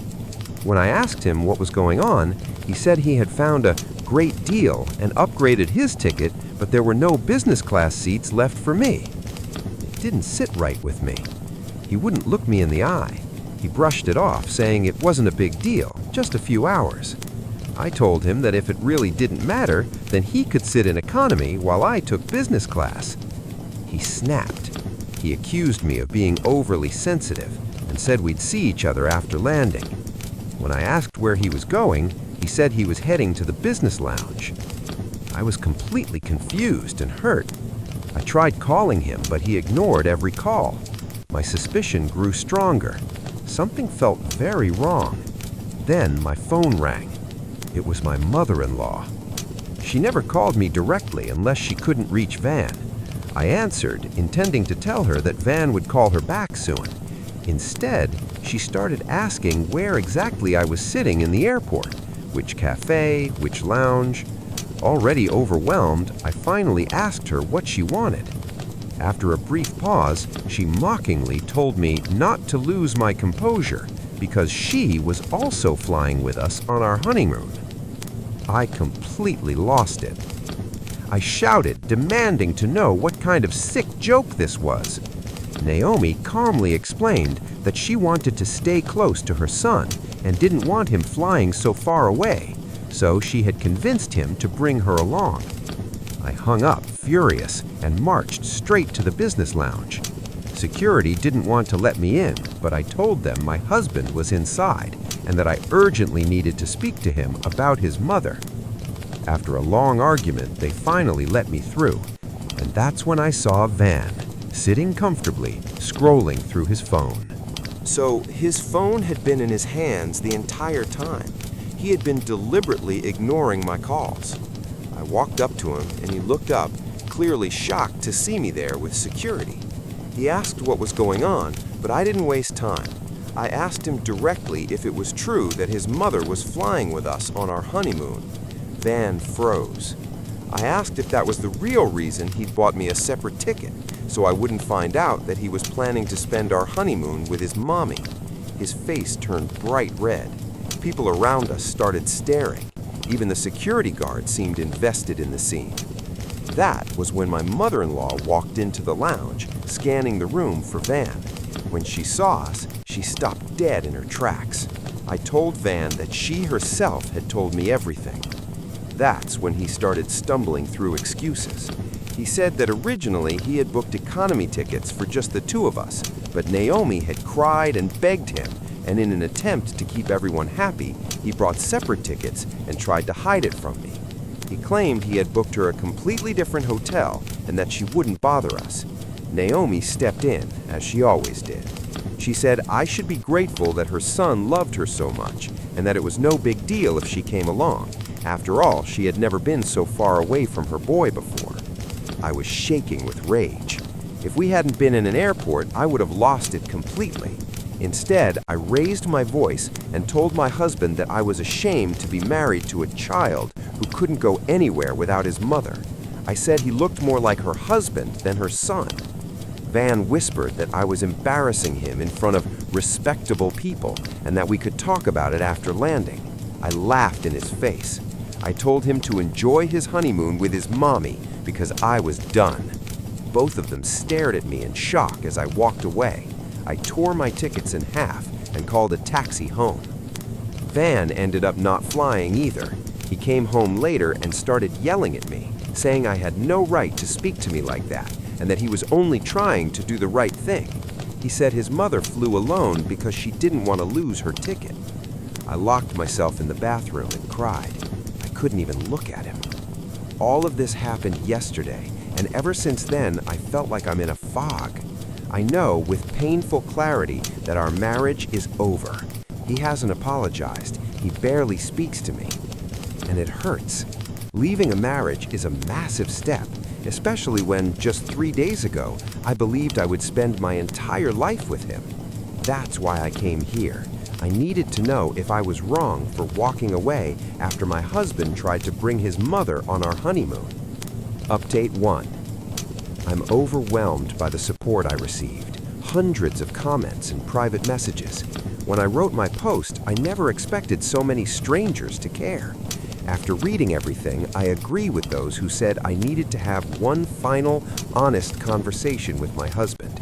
When I asked him what was going on, he said he had found a great deal and upgraded his ticket, but there were no business class seats left for me. It didn't sit right with me. He wouldn't look me in the eye. He brushed it off, saying it wasn't a big deal, just a few hours. I told him that if it really didn't matter, then he could sit in economy while I took business class. He snapped. He accused me of being overly sensitive and said we'd see each other after landing. When I asked where he was going, he said he was heading to the business lounge. I was completely confused and hurt. I tried calling him, but he ignored every call. My suspicion grew stronger. Something felt very wrong. Then my phone rang. It was my mother-in-law. She never called me directly unless she couldn't reach Van. I answered, intending to tell her that Van would call her back soon. Instead, she started asking where exactly I was sitting in the airport, which cafe, which lounge. Already overwhelmed, I finally asked her what she wanted. After a brief pause, she mockingly told me not to lose my composure because she was also flying with us on our honeymoon. I completely lost it. I shouted, demanding to know what kind of sick joke this was. Naomi calmly explained that she wanted to stay close to her son and didn't want him flying so far away, so she had convinced him to bring her along. I hung up, furious, and marched straight to the business lounge. Security didn't want to let me in, but I told them my husband was inside and that I urgently needed to speak to him about his mother. After a long argument, they finally let me through, and that's when I saw Van, sitting comfortably, scrolling through his phone. So his phone had been in his hands the entire time. He had been deliberately ignoring my calls. I walked up to him and he looked up, clearly shocked to see me there with security. He asked what was going on, but I didn't waste time. I asked him directly if it was true that his mother was flying with us on our honeymoon. Van froze. I asked if that was the real reason he'd bought me a separate ticket, so I wouldn't find out that he was planning to spend our honeymoon with his mommy. His face turned bright red. People around us started staring. Even the security guard seemed invested in the scene. That was when my mother-in-law walked into the lounge, scanning the room for Van. When she saw us, she stopped dead in her tracks. I told Van that she herself had told me everything. That's when he started stumbling through excuses. He said that originally he had booked economy tickets for just the two of us, but Naomi had cried and begged him, and in an attempt to keep everyone happy, he brought separate tickets and tried to hide it from me. He claimed he had booked her a completely different hotel and that she wouldn't bother us. Naomi stepped in, as she always did. She said I should be grateful that her son loved her so much and that it was no big deal if she came along. After all, she had never been so far away from her boy before. I was shaking with rage. If we hadn't been in an airport, I would have lost it completely. Instead, I raised my voice and told my husband that I was ashamed to be married to a child who couldn't go anywhere without his mother. I said he looked more like her husband than her son. Van whispered that I was embarrassing him in front of respectable people and that we could talk about it after landing. I laughed in his face. I told him to enjoy his honeymoon with his mommy because I was done. Both of them stared at me in shock as I walked away. I tore my tickets in half and called a taxi home. Van ended up not flying either. He came home later and started yelling at me, saying I had no right to speak to me like that and that he was only trying to do the right thing. He said his mother flew alone because she didn't want to lose her ticket. I locked myself in the bathroom and cried. I couldn't even look at him. All of this happened yesterday, and ever since then, I felt like I'm in a fog. I know with painful clarity that our marriage is over. He hasn't apologized. He barely speaks to me. And it hurts. Leaving a marriage is a massive step, especially when just 3 days ago, I believed I would spend my entire life with him. That's why I came here. I needed to know if I was wrong for walking away after my husband tried to bring his mother on our honeymoon. Update 1. I'm overwhelmed by the support I received. Hundreds of comments and private messages. When I wrote my post, I never expected so many strangers to care. After reading everything, I agree with those who said I needed to have one final, honest conversation with my husband.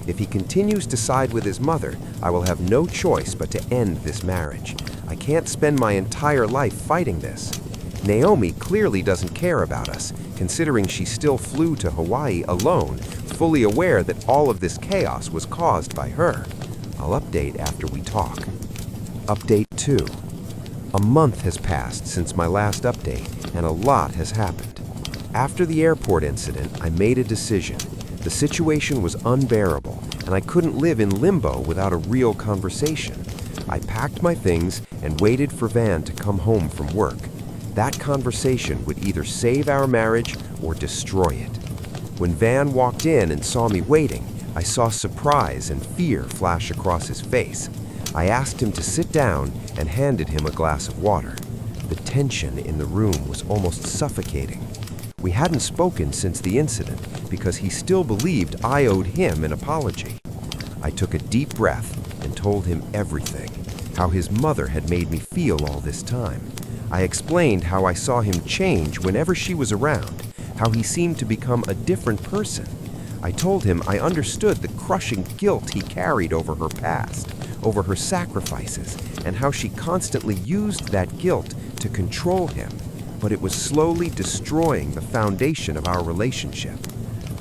If he continues to side with his mother, I will have no choice but to end this marriage. I can't spend my entire life fighting this. Naomi clearly doesn't care about us, considering she still flew to Hawaii alone, fully aware that all of this chaos was caused by her. I'll update after we talk. Update 2. A month has passed since my last update, and a lot has happened. After the airport incident, I made a decision. The situation was unbearable, and I couldn't live in limbo without a real conversation. I packed my things and waited for Van to come home from work. That conversation would either save our marriage or destroy it. When Van walked in and saw me waiting, I saw surprise and fear flash across his face. I asked him to sit down and handed him a glass of water. The tension in the room was almost suffocating. We hadn't spoken since the incident because he still believed I owed him an apology. I took a deep breath and told him everything, how his mother had made me feel all this time. I explained how I saw him change whenever she was around, how he seemed to become a different person. I told him I understood the crushing guilt he carried over her past, over her sacrifices, and how she constantly used that guilt to control him, but it was slowly destroying the foundation of our relationship.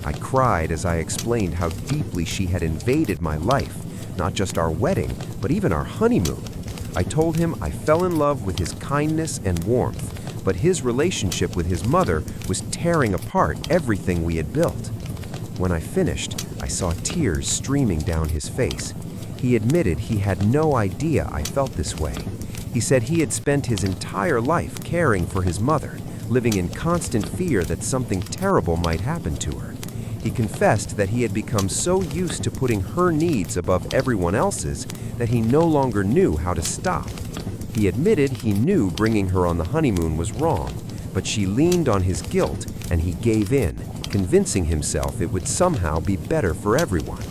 I cried as I explained how deeply she had invaded my life, not just our wedding, but even our honeymoon. I told him I fell in love with his kindness and warmth, but his relationship with his mother was tearing apart everything we had built. When I finished, I saw tears streaming down his face. He admitted he had no idea I felt this way. He said he had spent his entire life caring for his mother, living in constant fear that something terrible might happen to her. He confessed that he had become so used to putting her needs above everyone else's that he no longer knew how to stop. He admitted he knew bringing her on the honeymoon was wrong, but she leaned on his guilt and he gave in, convincing himself it would somehow be better for everyone.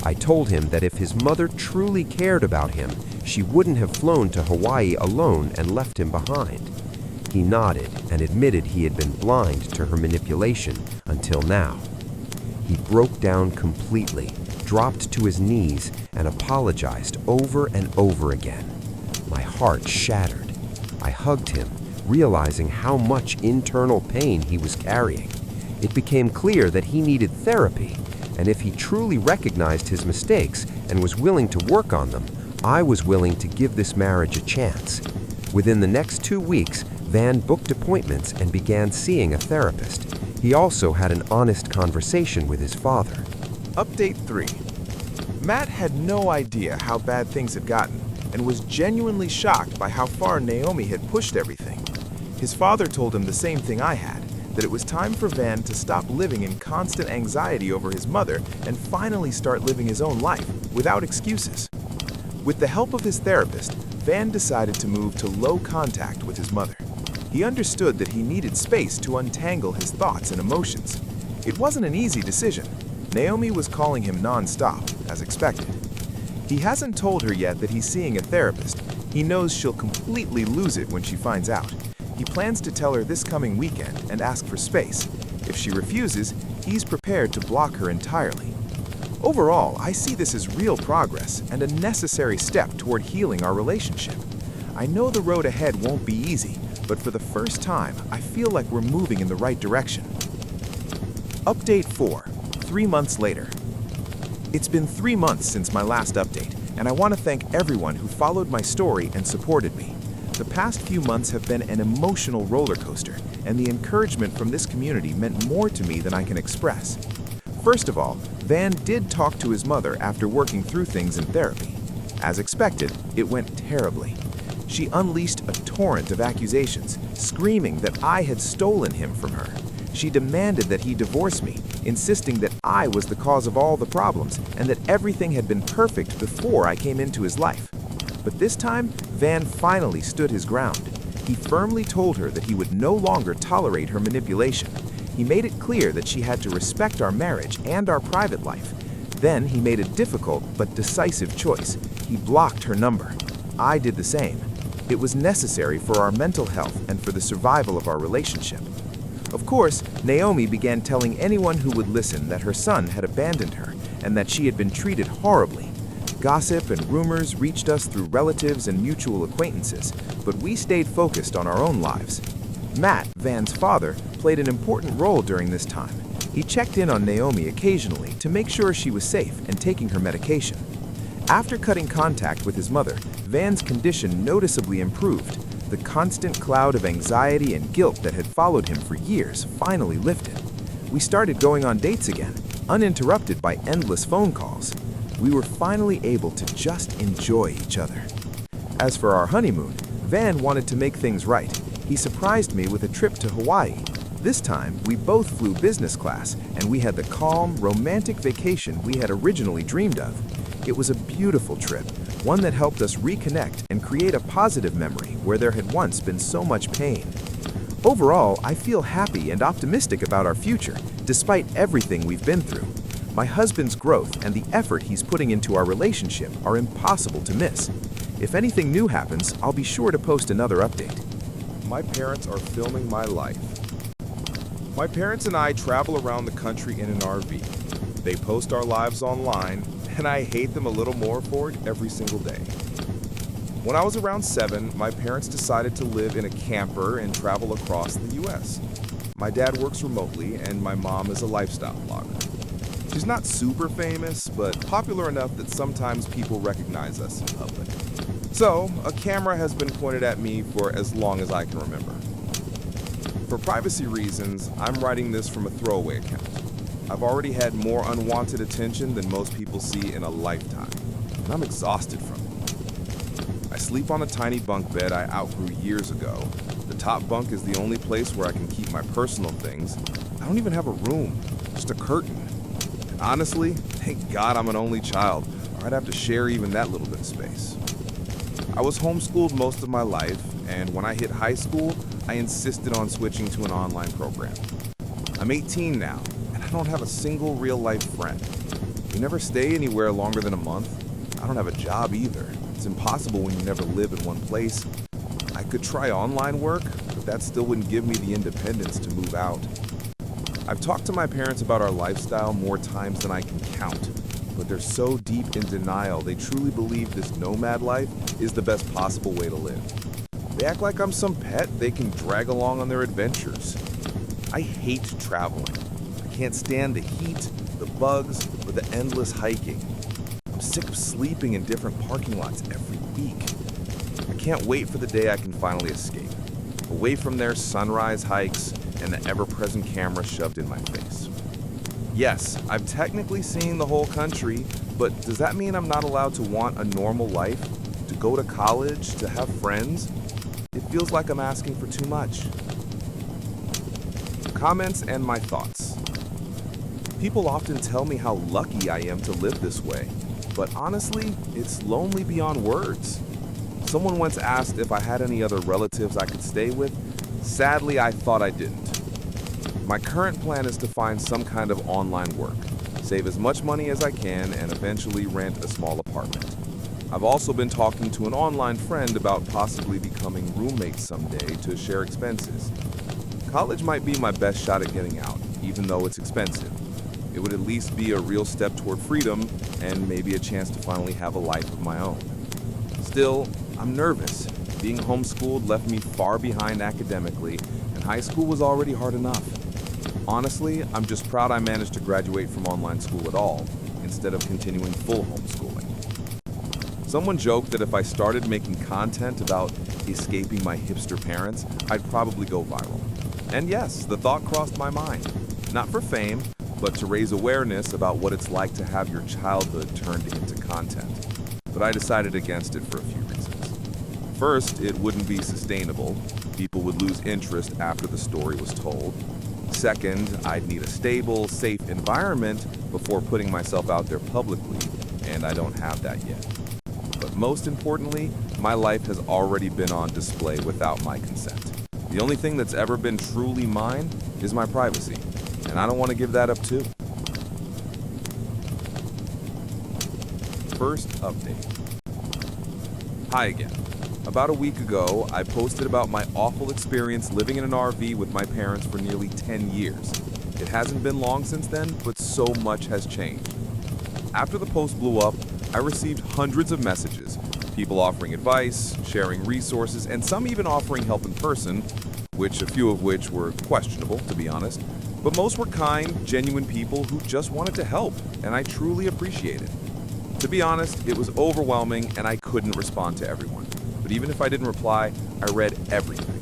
I told him that if his mother truly cared about him, she wouldn't have flown to Hawaii alone and left him behind. He nodded and admitted he had been blind to her manipulation until now. He broke down completely, dropped to his knees, and apologized over and over again. My heart shattered. I hugged him, realizing how much internal pain he was carrying. It became clear that he needed therapy, and if he truly recognized his mistakes and was willing to work on them, I was willing to give this marriage a chance. Within the next 2 weeks, Van booked appointments and began seeing a therapist. He also had an honest conversation with his father. Update 3. Matt had no idea how bad things had gotten and was genuinely shocked by how far Naomi had pushed everything. His father told him the same thing I had, that it was time for Van to stop living in constant anxiety over his mother and finally start living his own life without excuses. With the help of his therapist, Van decided to move to low contact with his mother. He understood that he needed space to untangle his thoughts and emotions. It wasn't an easy decision. Naomi was calling him non-stop, as expected. He hasn't told her yet that he's seeing a therapist. He knows she'll completely lose it when she finds out. He plans to tell her this coming weekend and ask for space. If she refuses, he's prepared to block her entirely. Overall, I see this as real progress and a necessary step toward healing our relationship. I know the road ahead won't be easy, but for the first time, I feel like we're moving in the right direction. Update 4, 3 months later. It's been 3 months since my last update, and I want to thank everyone who followed my story and supported me. The past few months have been an emotional roller coaster, and the encouragement from this community meant more to me than I can express. First of all, Van did talk to his mother after working through things in therapy. As expected, it went terribly. She unleashed a torrent of accusations, screaming that I had stolen him from her. She demanded that he divorce me, insisting that I was the cause of all the problems and that everything had been perfect before I came into his life. But this time, Van finally stood his ground. He firmly told her that he would no longer tolerate her manipulation. He made it clear that she had to respect our marriage and our private life. Then he made a difficult but decisive choice. He blocked her number. I did the same. It was necessary for our mental health and for the survival of our relationship. Of course, Naomi began telling anyone who would listen that her son had abandoned her and that she had been treated horribly. Gossip and rumors reached us through relatives and mutual acquaintances, but we stayed focused on our own lives. Matt, Van's father, played an important role during this time. He checked in on Naomi occasionally to make sure she was safe and taking her medication. After cutting contact with his mother, Van's condition noticeably improved. The constant cloud of anxiety and guilt that had followed him for years finally lifted. We started going on dates again, uninterrupted by endless phone calls. We were finally able to just enjoy each other. As for our honeymoon, Van wanted to make things right. He surprised me with a trip to Hawaii. This time, we both flew business class, and we had the calm, romantic vacation we had originally dreamed of. It was a beautiful trip, one that helped us reconnect and create a positive memory where there had once been so much pain. Overall, I feel happy and optimistic about our future, despite everything we've been through. My husband's growth and the effort he's putting into our relationship are impossible to miss. If anything new happens, I'll be sure to post another update. My parents are filming my life. My parents and I travel around the country in an RV. They post our lives online, and I hate them a little more for it every single day. When I was around 7, my parents decided to live in a camper and travel across the US. My dad works remotely, and my mom is a lifestyle blogger. She's not super famous, but popular enough that sometimes people recognize us in public. So, a camera has been pointed at me for as long as I can remember. For privacy reasons, I'm writing this from a throwaway account. I've already had more unwanted attention than most people see in a lifetime, and I'm exhausted from it. I sleep on a tiny bunk bed I outgrew years ago. The top bunk is the only place where I can keep my personal things. I don't even have a room, just a curtain. And honestly, thank God I'm an only child, or I'd have to share even that little bit of space. I was homeschooled most of my life, and when I hit high school, I insisted on switching to an online program. I'm 18 now, and I don't have a single real-life friend. We never stay anywhere longer than a month. I don't have a job either. It's impossible when you never live in one place. I could try online work, but that still wouldn't give me the independence to move out. I've talked to my parents about our lifestyle more times than I can count, but they're so deep in denial they truly believe this nomad life is the best possible way to live. They act like I'm some pet they can drag along on their adventures. I hate traveling. I can't stand the heat, the bugs, or the endless hiking. I'm sick of sleeping in different parking lots every week. I can't wait for the day I can finally escape, away from their sunrise hikes and the ever-present camera shoved in my face. Yes, I've technically seen the whole country, but does that mean I'm not allowed to want a normal life? To go to college? To have friends? It feels like I'm asking for too much. Comments and my thoughts. People often tell me how lucky I am to live this way, but honestly, it's lonely beyond words. Someone once asked if I had any other relatives I could stay with. Sadly, I thought I didn't. My current plan is to find some kind of online work, save as much money as I can, and eventually rent a small apartment. I've also been talking to an online friend about possibly becoming roommates someday to share expenses. College might be my best shot at getting out, even though it's expensive. It would at least be a real step toward freedom and maybe a chance to finally have a life of my own. Still, I'm nervous. Being homeschooled left me far behind academically, and high school was already hard enough. Honestly, I'm just proud I managed to graduate from online school at all, instead of continuing full homeschooling. Someone joked that if I started making content about escaping my hipster parents, I'd probably go viral. And yes, the thought crossed my mind. Not for fame, but to raise awareness about what it's like to have your childhood turned into content. But I decided against it for a few reasons. First, it wouldn't be sustainable. People would lose interest after the story was told. Second, I'd need a stable, safe environment before putting myself out there publicly, and I don't have that yet. But most importantly, my life has already been on display without my consent. The only thing that's ever been truly mine is my privacy, and I don't want to give that up too. First update. Hi again. About a week ago, I posted about my awful experience living in an RV with my parents for nearly 10 years. It hasn't been long since then, but so much has changed. After the post blew up, I received hundreds of messages, people offering advice, sharing resources, and some even offering help in person, a few of which were questionable, to be honest. But most were kind, genuine people who just wanted to help, and I truly appreciate it. To be honest, it was overwhelming and I couldn't respond to everyone. But even if I didn't reply, I read everything.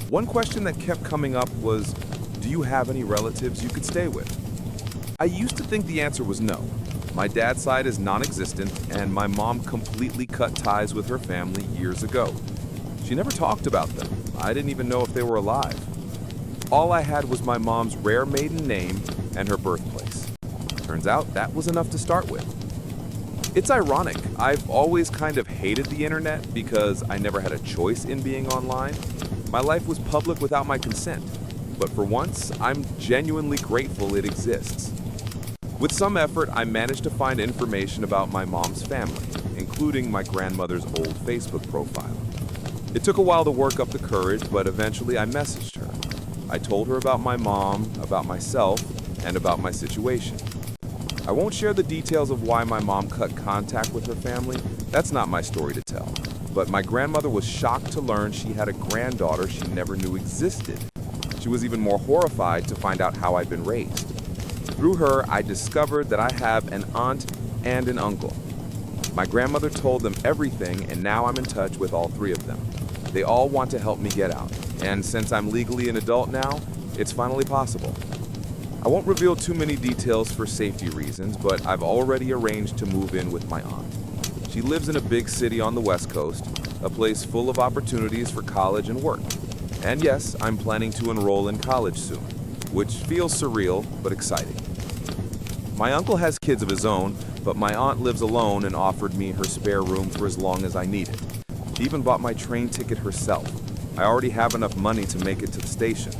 One question that kept coming up was, do you have any relatives you could stay with? I used to think the answer was no. My dad's side is non-existent, and my mom completely cut ties with her family years ago. She never talked about them. I didn't even know if they were alive. All I had was my mom's rare maiden name and her birthplace. Turns out that was enough to start with. It's ironic. I've always kind of hated the internet because I never had a choice in being online. My life was public without my consent, but for once, I'm genuinely grateful it exists. With some effort, I managed to find information about my mom's family, including my grandmother's old Facebook profile. It took a while to work up the courage, but eventually I messaged her. I told her about my mom, about myself, and about my situation. I won't share the details of why my mom cut contact with her family. That's not my story to tell. But my grandmother was shocked to learn she had a granddaughter she never knew existed. She was even more horrified to find out how I'd been raised. Through her, I discovered that I have an aunt and an uncle. My grandmother told them everything, and now I'm in touch with all three of them. They all want to help me get out, and since I'm legally an adult now, it's finally possible. I won't reveal too many details for safety reasons, but I've already arranged to move in with my aunt. She lives in a big city on the West Coast, a place full of opportunities for college and work. And yes, I'm planning to enroll in college soon, which feels surreal but exciting. My uncle has kids of his own, but my aunt lives alone and offered me her spare room for as long as I need it. She even bought my train ticket herself. I already have enough money to make it to the station.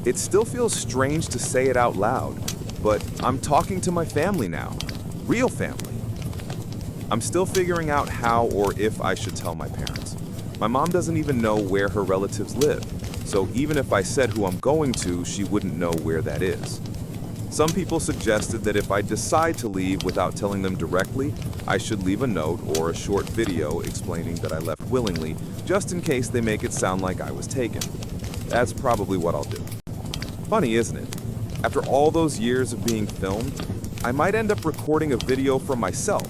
It still feels strange to say it out loud, but I'm talking to my family now. Real family. I'm still figuring out how or if I should tell my parents. My mom doesn't even know where her relatives live, so even if I said who I'm going to, she wouldn't know where that is. Some people suggested that if I decide to leave without telling them directly, I should leave a note or a short video explaining that I left willingly, just in case they make it sound like I was taken. That's probably what I'll do. Funny, isn't it? After all those years of being filmed, I might end up recording a video for myself,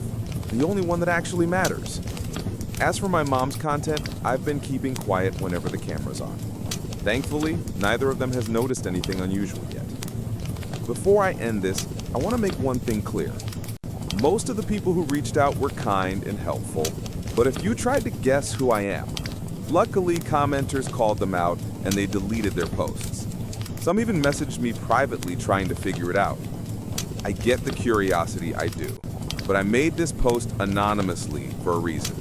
the only one that actually matters. As for my mom's content, I've been keeping quiet whenever the camera's on. Thankfully, neither of them has noticed anything unusual yet. Before I end this, I want to make one thing clear. Most of the people who reached out were kind and helpful, but if you tried to guess who I am, luckily commenters called them out and they deleted their posts. Some even messaged me privately trying to figure it out. I get the curiosity, I do, but I made this post anonymously for a reason.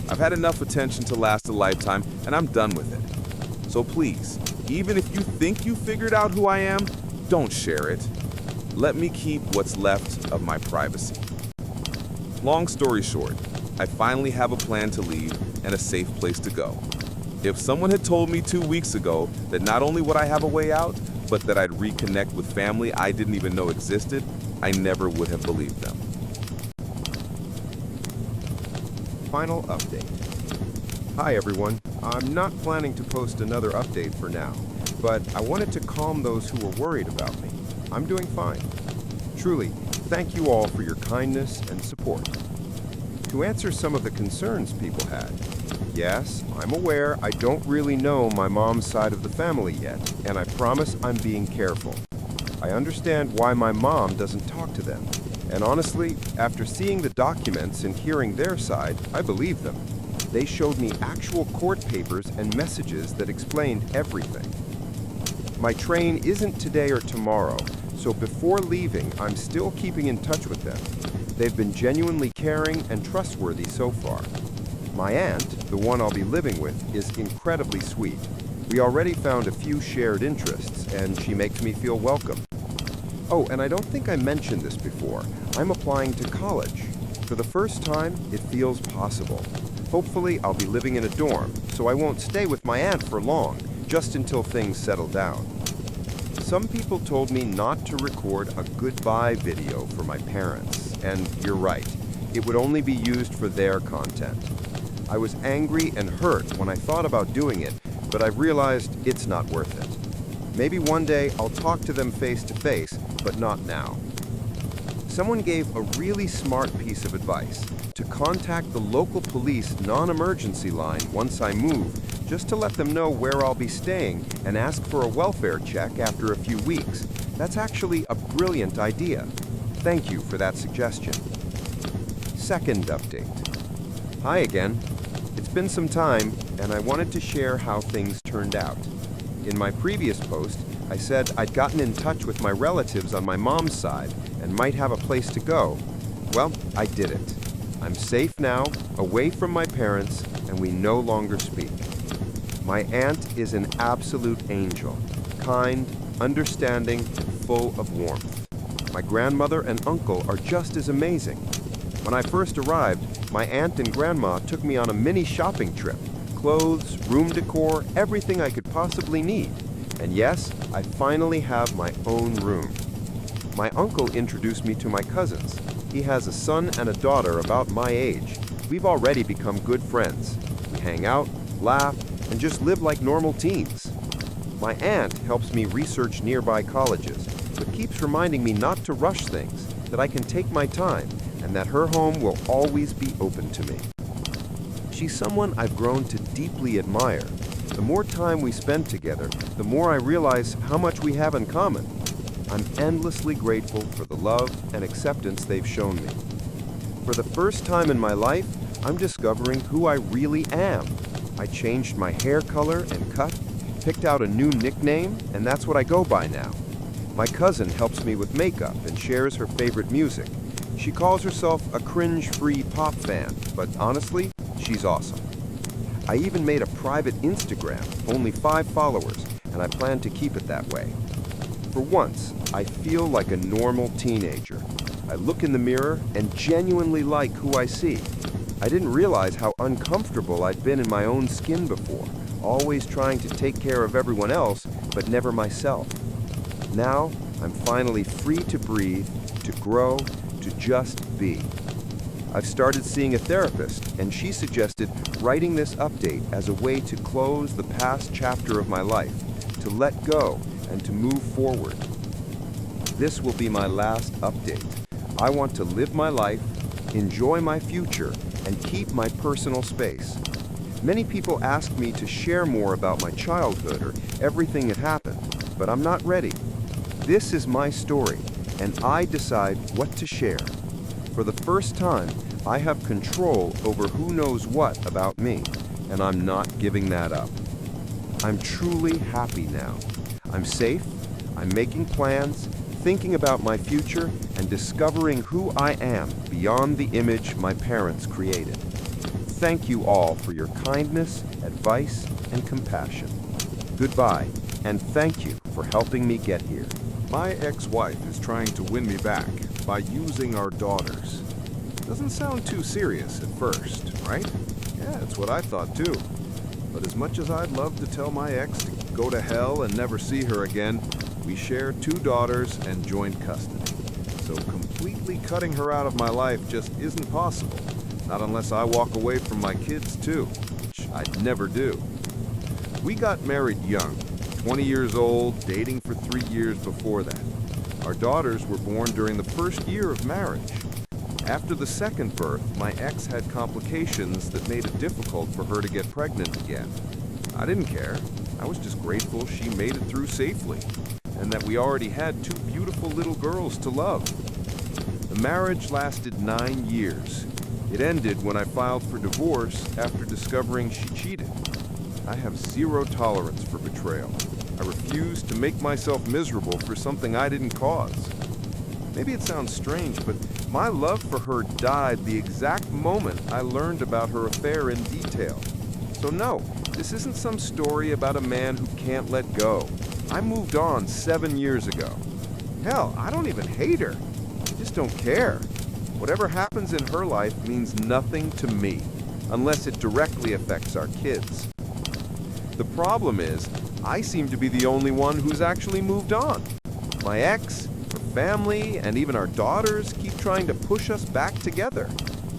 I've had enough attention to last a lifetime, and I'm done with it. So please, even if you think you figured out who I am, don't share it. Let me keep what's left of my privacy. Long story short, I finally have a plan to leave and a safe place to go. If someone had told me 2 weeks ago that not only would I have a way out, but that I'd reconnect with family I didn't even know existed, I never would have believed them. Final update. Hi everyone. I'm not planning to post another update for now, but I wanted to calm those who were worried about me. I'm doing fine. Truly, thank you all for your kindness and support. To answer some of the concerns people had, yes, I'm aware I don't really know my mom's side of the family yet, and I promise I'm being careful. I understand why my mom doesn't talk to them, and honestly, after seeing the documents and hearing their side, I believe them. They showed me actual court papers and messages that explained everything. My train isn't today or tomorrow, so before leaving, I'm still keeping in touch with them. They've been genuinely caring and trustworthy so far. My aunt, the one I'll be living with, is incredibly sweet. We already found a few shared interests, and she makes me feel welcome. Oh, and I don't think I mentioned this before. I'm applying to college. For the first time, it feels possible. Hopefully, I'll be living in a dorm, so I won't stay with my aunt for long, just until things settle down. Some people told me not to record a goodbye video for my parents, and you're right. It would only be used for their content. I was angry and hurt when I thought about doing it, but I've realized it's not worth it. Maybe one day I'll talk to them face to face, but not now. Someone gave a really smart piece of advice: to contact the local police non-emergency line once I move, just to let them know where I'll be staying and ask for a welfare check after a few weeks. That's actually a brilliant idea. Thank you for that suggestion. Second update. Hi again. It's been some time, and I wanted to share how things turned out. In my previous post, I said I'd gotten in touch with my relatives on my mom's side and might have a place to go. Well, I did it. I'm safe now, away from my parents, and we no longer speak. My aunt is an absolute angel, kind, understanding, and full of warmth. My grandmother and uncle are just as amazing. When I first arrived, my aunt and grandma took me on a mini shopping trip. Clothes, room decor, everything I could possibly need. And yes, I finally have my own room. My uncle introduced me to my cousins. He has a son and a daughter about my age. We've already become good friends. We hang out, laugh, and just live like normal teens. My aunt helps me research nearby colleges, but keeps reminding me not to rush things, that I can take my time, and that her home will always be open to me. She's someone I've grown to deeply admire. The more time we spend together, the more I realize how much we have in common. I'm endlessly grateful for the love and acceptance they've shown me. For the first time in my life, I'm discovering who I really am. I changed my hair color and cut, picked out a new nickname, and that's what I go by now. My cousin helps me with makeup and shares her favorite music. She calls herself a cringe-free pop fan, but honestly, she's awesome. I even made a private Instagram, only 5 followers, and I plan to keep it that way. For once, I feel like a normal teenager. I look in the mirror and genuinely like who I see. I didn't realize how uncomfortable I'd been in my own skin before, always trying to take care of everyone else, but never myself. Now, I'm finally free to breathe, to grow, to just be. I've started seeing a therapist, and she suggested writing this update as a way to close the past chapter of my life, to let go, and to move forward. This will be my last update. I want to live my life, enjoy my future, and keep my personal space. Many people ask me to share more about my childhood or everything that happened, but I'm not ready. This is my story, and I decide what to share. For the first time, I have control over who knows what about me, and I'm not giving that up. I'm truly happy now. I'm safe, I'm making plans, thinking about my future, and discovering who I am beyond the image my parents created. Thank you all for your kindness, advice, and compassion. Goodbye, and thank you for helping me get here. My ex-wife is trying to win me back by using our daughters. Doesn't sound too serious at first, right? Yeah, it's what I thought too. But as much as I'd love to tell my ex to go to hell and never see her again, we share 2 daughters and joint custody. So completely cutting her out of my life just isn't possible. Not unless I walk away from my kids too, which I'd never do. We got married young, 20 years old, dating for 3 years before that. Our daughters were born during the first year of marriage. After the second birth, my ex had complications that made it difficult for her to get pregnant again. I didn't care. I was just grateful she made it through safely, and that we already had 2 beautiful little girls to love. The marriage lasted 9 years. It ended when I filed for divorce after discovering she cheated. I have 0 tolerance for betrayal. I refuse to make myself miserable for something I didn't cause. Maybe it sounds strange, but my love for her died the exact moment I learned about her affair in detail. So no, this isn't some story about a man who can't let go. I moved on 7 years ago. Hell, I don't even hate her. I just don't care. Whatever happens in her life means nothing to me, unless it directly affects our kids. The problem is, I seem to be the only one who's actually moved on. My ex, her family, and even our daughters keep trying to push us back together,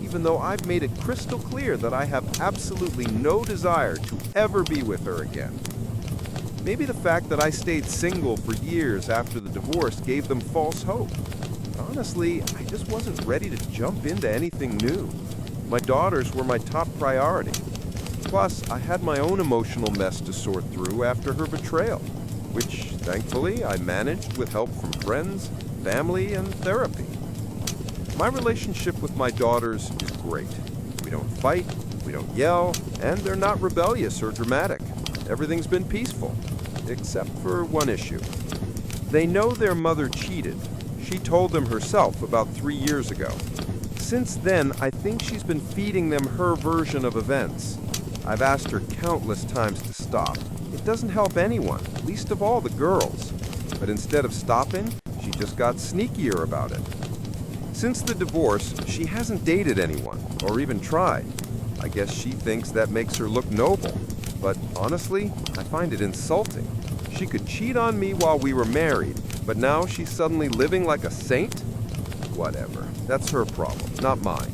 even though I've made it crystal clear that I have absolutely no desire to ever be with her again. Maybe the fact that I stayed single for years after the divorce gave them false hope. But honestly, I just wasn't ready to jump into anything new. My daughters were my top priority. Plus, I had my own emotional mess to sort through after her betrayal, which, thankfully, I managed with help from friends, family, and therapy. My relationship with my daughters is great. We don't fight, we don't yell, and they're not rebellious or dramatic. Everything's been peaceful, except for one issue. They know their mother cheated. She told them herself about 3 years ago. Since then, I think she's been feeding them her version of events. I've asked her countless times to stop. It doesn't help anyone, least of all the girls. But instead of stopping, she just got sneakier about it. Since the divorce, she hasn't dated anyone, or even tried. I guess she thinks that makes her look noble. But honestly, I find it insulting. She could cheat on me while we were married, but now she's suddenly living like a saint? Whatever, that's her problem, not mine.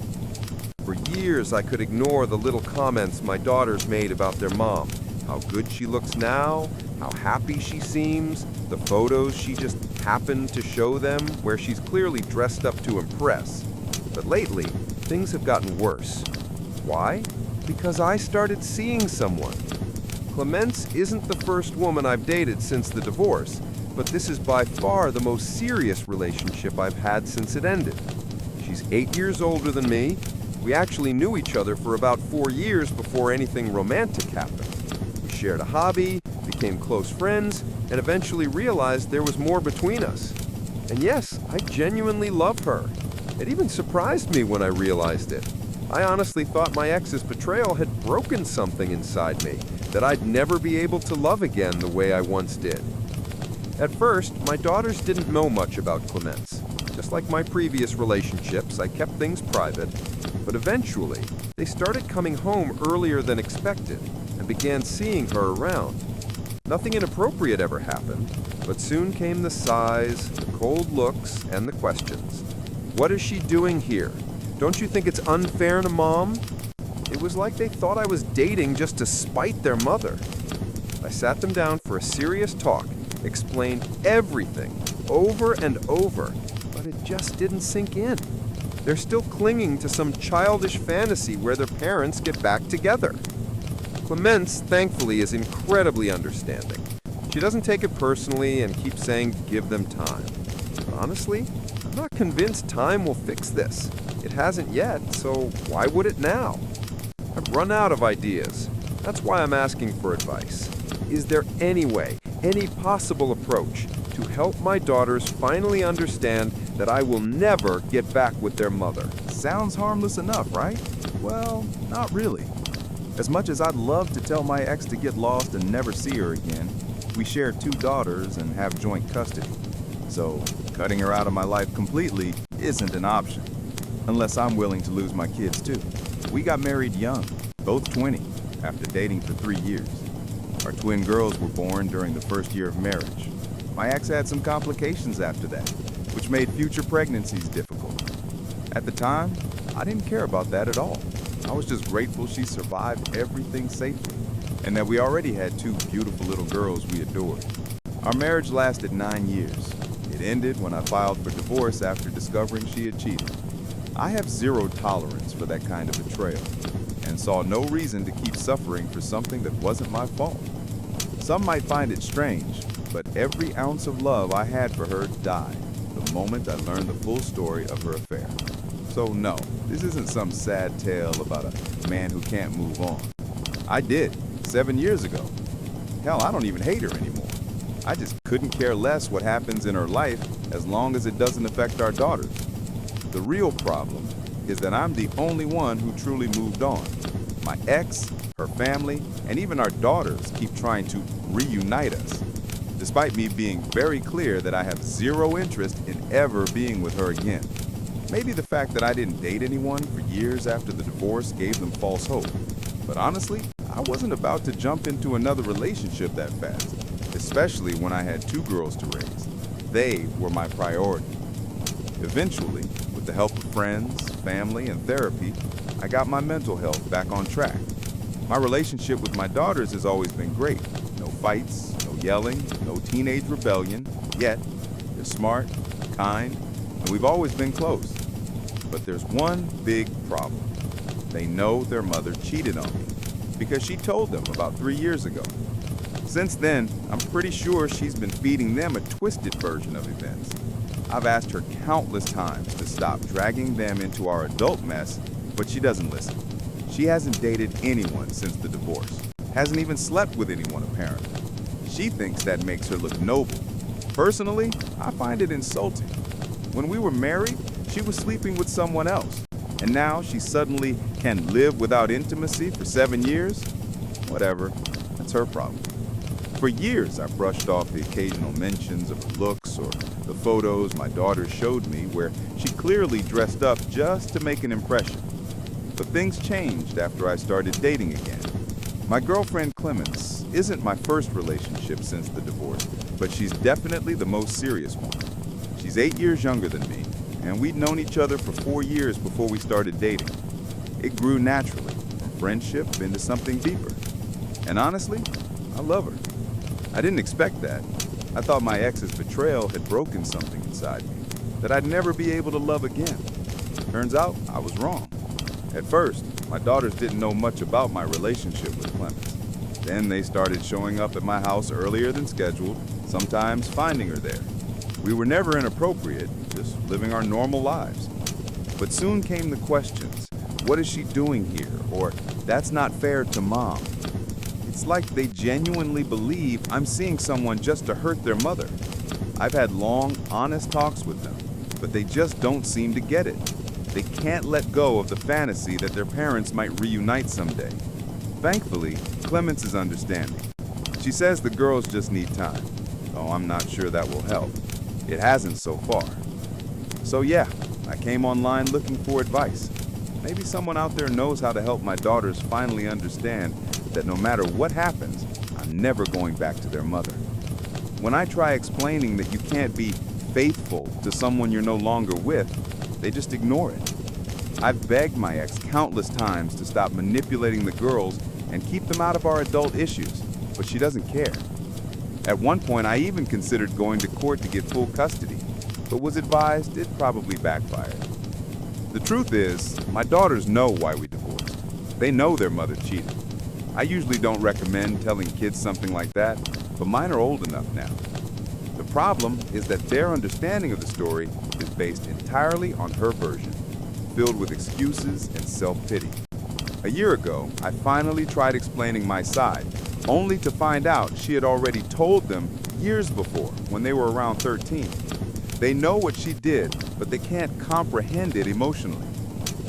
For years, I could ignore the little comments my daughters made about their mom. How good she looks now, how happy she seems, the photos she just happened to show them where she's clearly dressed up to impress. But lately, things have gotten worse. Why? Because I started seeing someone. Clemence isn't the first woman I've dated since the divorce, but this is by far the most serious relationship I've had since it ended. She's 8 years older than me. We actually knew each other for about 4 years before anything romantic happened. We shared a hobby, became close friends, and eventually realized there was more between us. And yes, I genuinely love her. It even surprised me when I realized it. I honestly thought my ex's betrayal had broken something inside me, that I'd never be able to love again the way I once did. At first, my daughters didn't know much about Clemence. Just like my previous relationships, I kept things private. But eventually, they started coming home earlier than expected and began seeing her around. Nothing inappropriate ever happened, but soon came the sighs, the cold looks, and the questions. What is she doing here? Don't you think it's unfair to Mom? It was like they thought I was dating just to spite their mother. I sat them down for a serious talk, explained everything over and over, but it just didn't sink in. They're still clinging to some childish fantasy where their parents get back together. Clemence, thankfully, is incredibly understanding. She doesn't take it personally and keeps saying give them time. But honestly, I'm not convinced time will fix this. It hasn't yet, so why would it now? I've run out of ideas. That's why I'm asking for advice. Is there any way, any possible approach to help my daughters finally understand that I will never get back with their mother? Sounds harmless enough, right? Well, not really. As much as I'd love to tell my ex to get lost and never see her again, we share 2 daughters and have joint custody. So, cutting her out of my life completely isn't an option, unless I'm willing to lose my kids too. We got married young, both 20, after dating for 3 years. Our twin girls were born during the first year of marriage. My ex had some complications after that, which made future pregnancies difficult. At the time, I didn't care about that at all. I was just grateful she survived everything safely, and that we already had 2 beautiful little girls we adored. Our marriage lasted 9 years. It ended when I filed for divorce after discovering she had cheated. I have zero tolerance for that kind of betrayal, and saw no reason to keep suffering for something that wasn't my fault. Some might find it strange, but every ounce of love I had for her died the moment I learned the full story of her affair. So no, this isn't some sad tale about a man who can't move on. I did, 7 years ago. Hell, I don't even hate her anymore. I just couldn't care less what happens in her life as long as it doesn't affect our daughters. The real problem is that I'm the only one who truly moved on. My ex, her family, and even our daughters keep trying to reunite us, despite me being very clear that I have zero interest in ever being with her again. Maybe the fact that I didn't date anyone for years after the divorce gave them false hope. But honestly, I wasn't about to jump into another relationship that fast, especially when I had 2 girls to raise. They were my priority. Eventually, with the help of friends, family, and therapy, I got my mental health back on track. My relationship with my daughters has always been great. No fights, no yelling, no teenage rebellion. Yet, they're smart, kind, and we've always been close. But there's one big problem. They know their mother cheated on me because she told them about 3 years ago. Since then, I'm pretty sure she's been feeding them a twisted version of events. I've asked her countless times to stop dragging them into our adult mess, but she doesn't listen. She hasn't dated anyone since the divorce, hasn't even slept with anyone apparently. She thinks that makes her look noble. Personally, I find it insulting. When we were married, she was sleeping with someone else, and now she suddenly can live without intimacy for 7 years? whatever, that's her problem. For years, I brushed off the occasional mentions of her looks or the photos my daughter showed me where she clearly dressed up just to make an impression. But things changed after I started dating again. My girlfriend Clemens isn't my first relationship since the divorce, but she's definitely the most serious one. She's 8 years younger than me, and we'd known each other for 4 years before we started dating. It grew naturally, from friendship into something deeper. And honestly, I love her. I didn't expect that. I thought my ex's betrayal had broken something inside me, that I'd never be able to love again. Turns out I was wrong. At first, my daughters didn't know much about my relationship with Clemens. Then they started showing up at my house earlier than scheduled, sometimes finding her there. We were never inappropriate, just living our normal lives. But soon came the questions. What is she doing here? Or, that's not fair to mom. It's like they genuinely believe I'm seeing someone just to hurt their mother. I've had long, honest talks with them, but they just don't seem to get it. They can't let go of the fantasy that their parents might reunite someday. Thankfully, Clemens is understanding. She says the girls just need time, though I'm not sure that will help. It hasn't so far. So yeah, I came online looking for advice. Maybe someone out there knows how to help my daughters finally understand that no matter what happens, I'm never going back to their mother. When I try explaining that you can't be faithful to someone you're no longer with, they just ignore it. I've begged my ex countless times to stop manipulating the girls and keep them out of our adult issues, but she doesn't care. At one point, I even considered going to court to get full custody, but was advised it probably backfired. The truth is, my daughters know why we divorced. They know their mother cheated. I usually don't recommend telling kids something like that, but mine are old enough now. The problem is that their understanding of the story is based entirely on her version, filled with excuses and self-pity. A year ago, I finally tried explaining my side, only to find out she had already told them years before, when they were around 13. They know what she did, but they can't comprehend it emotionally.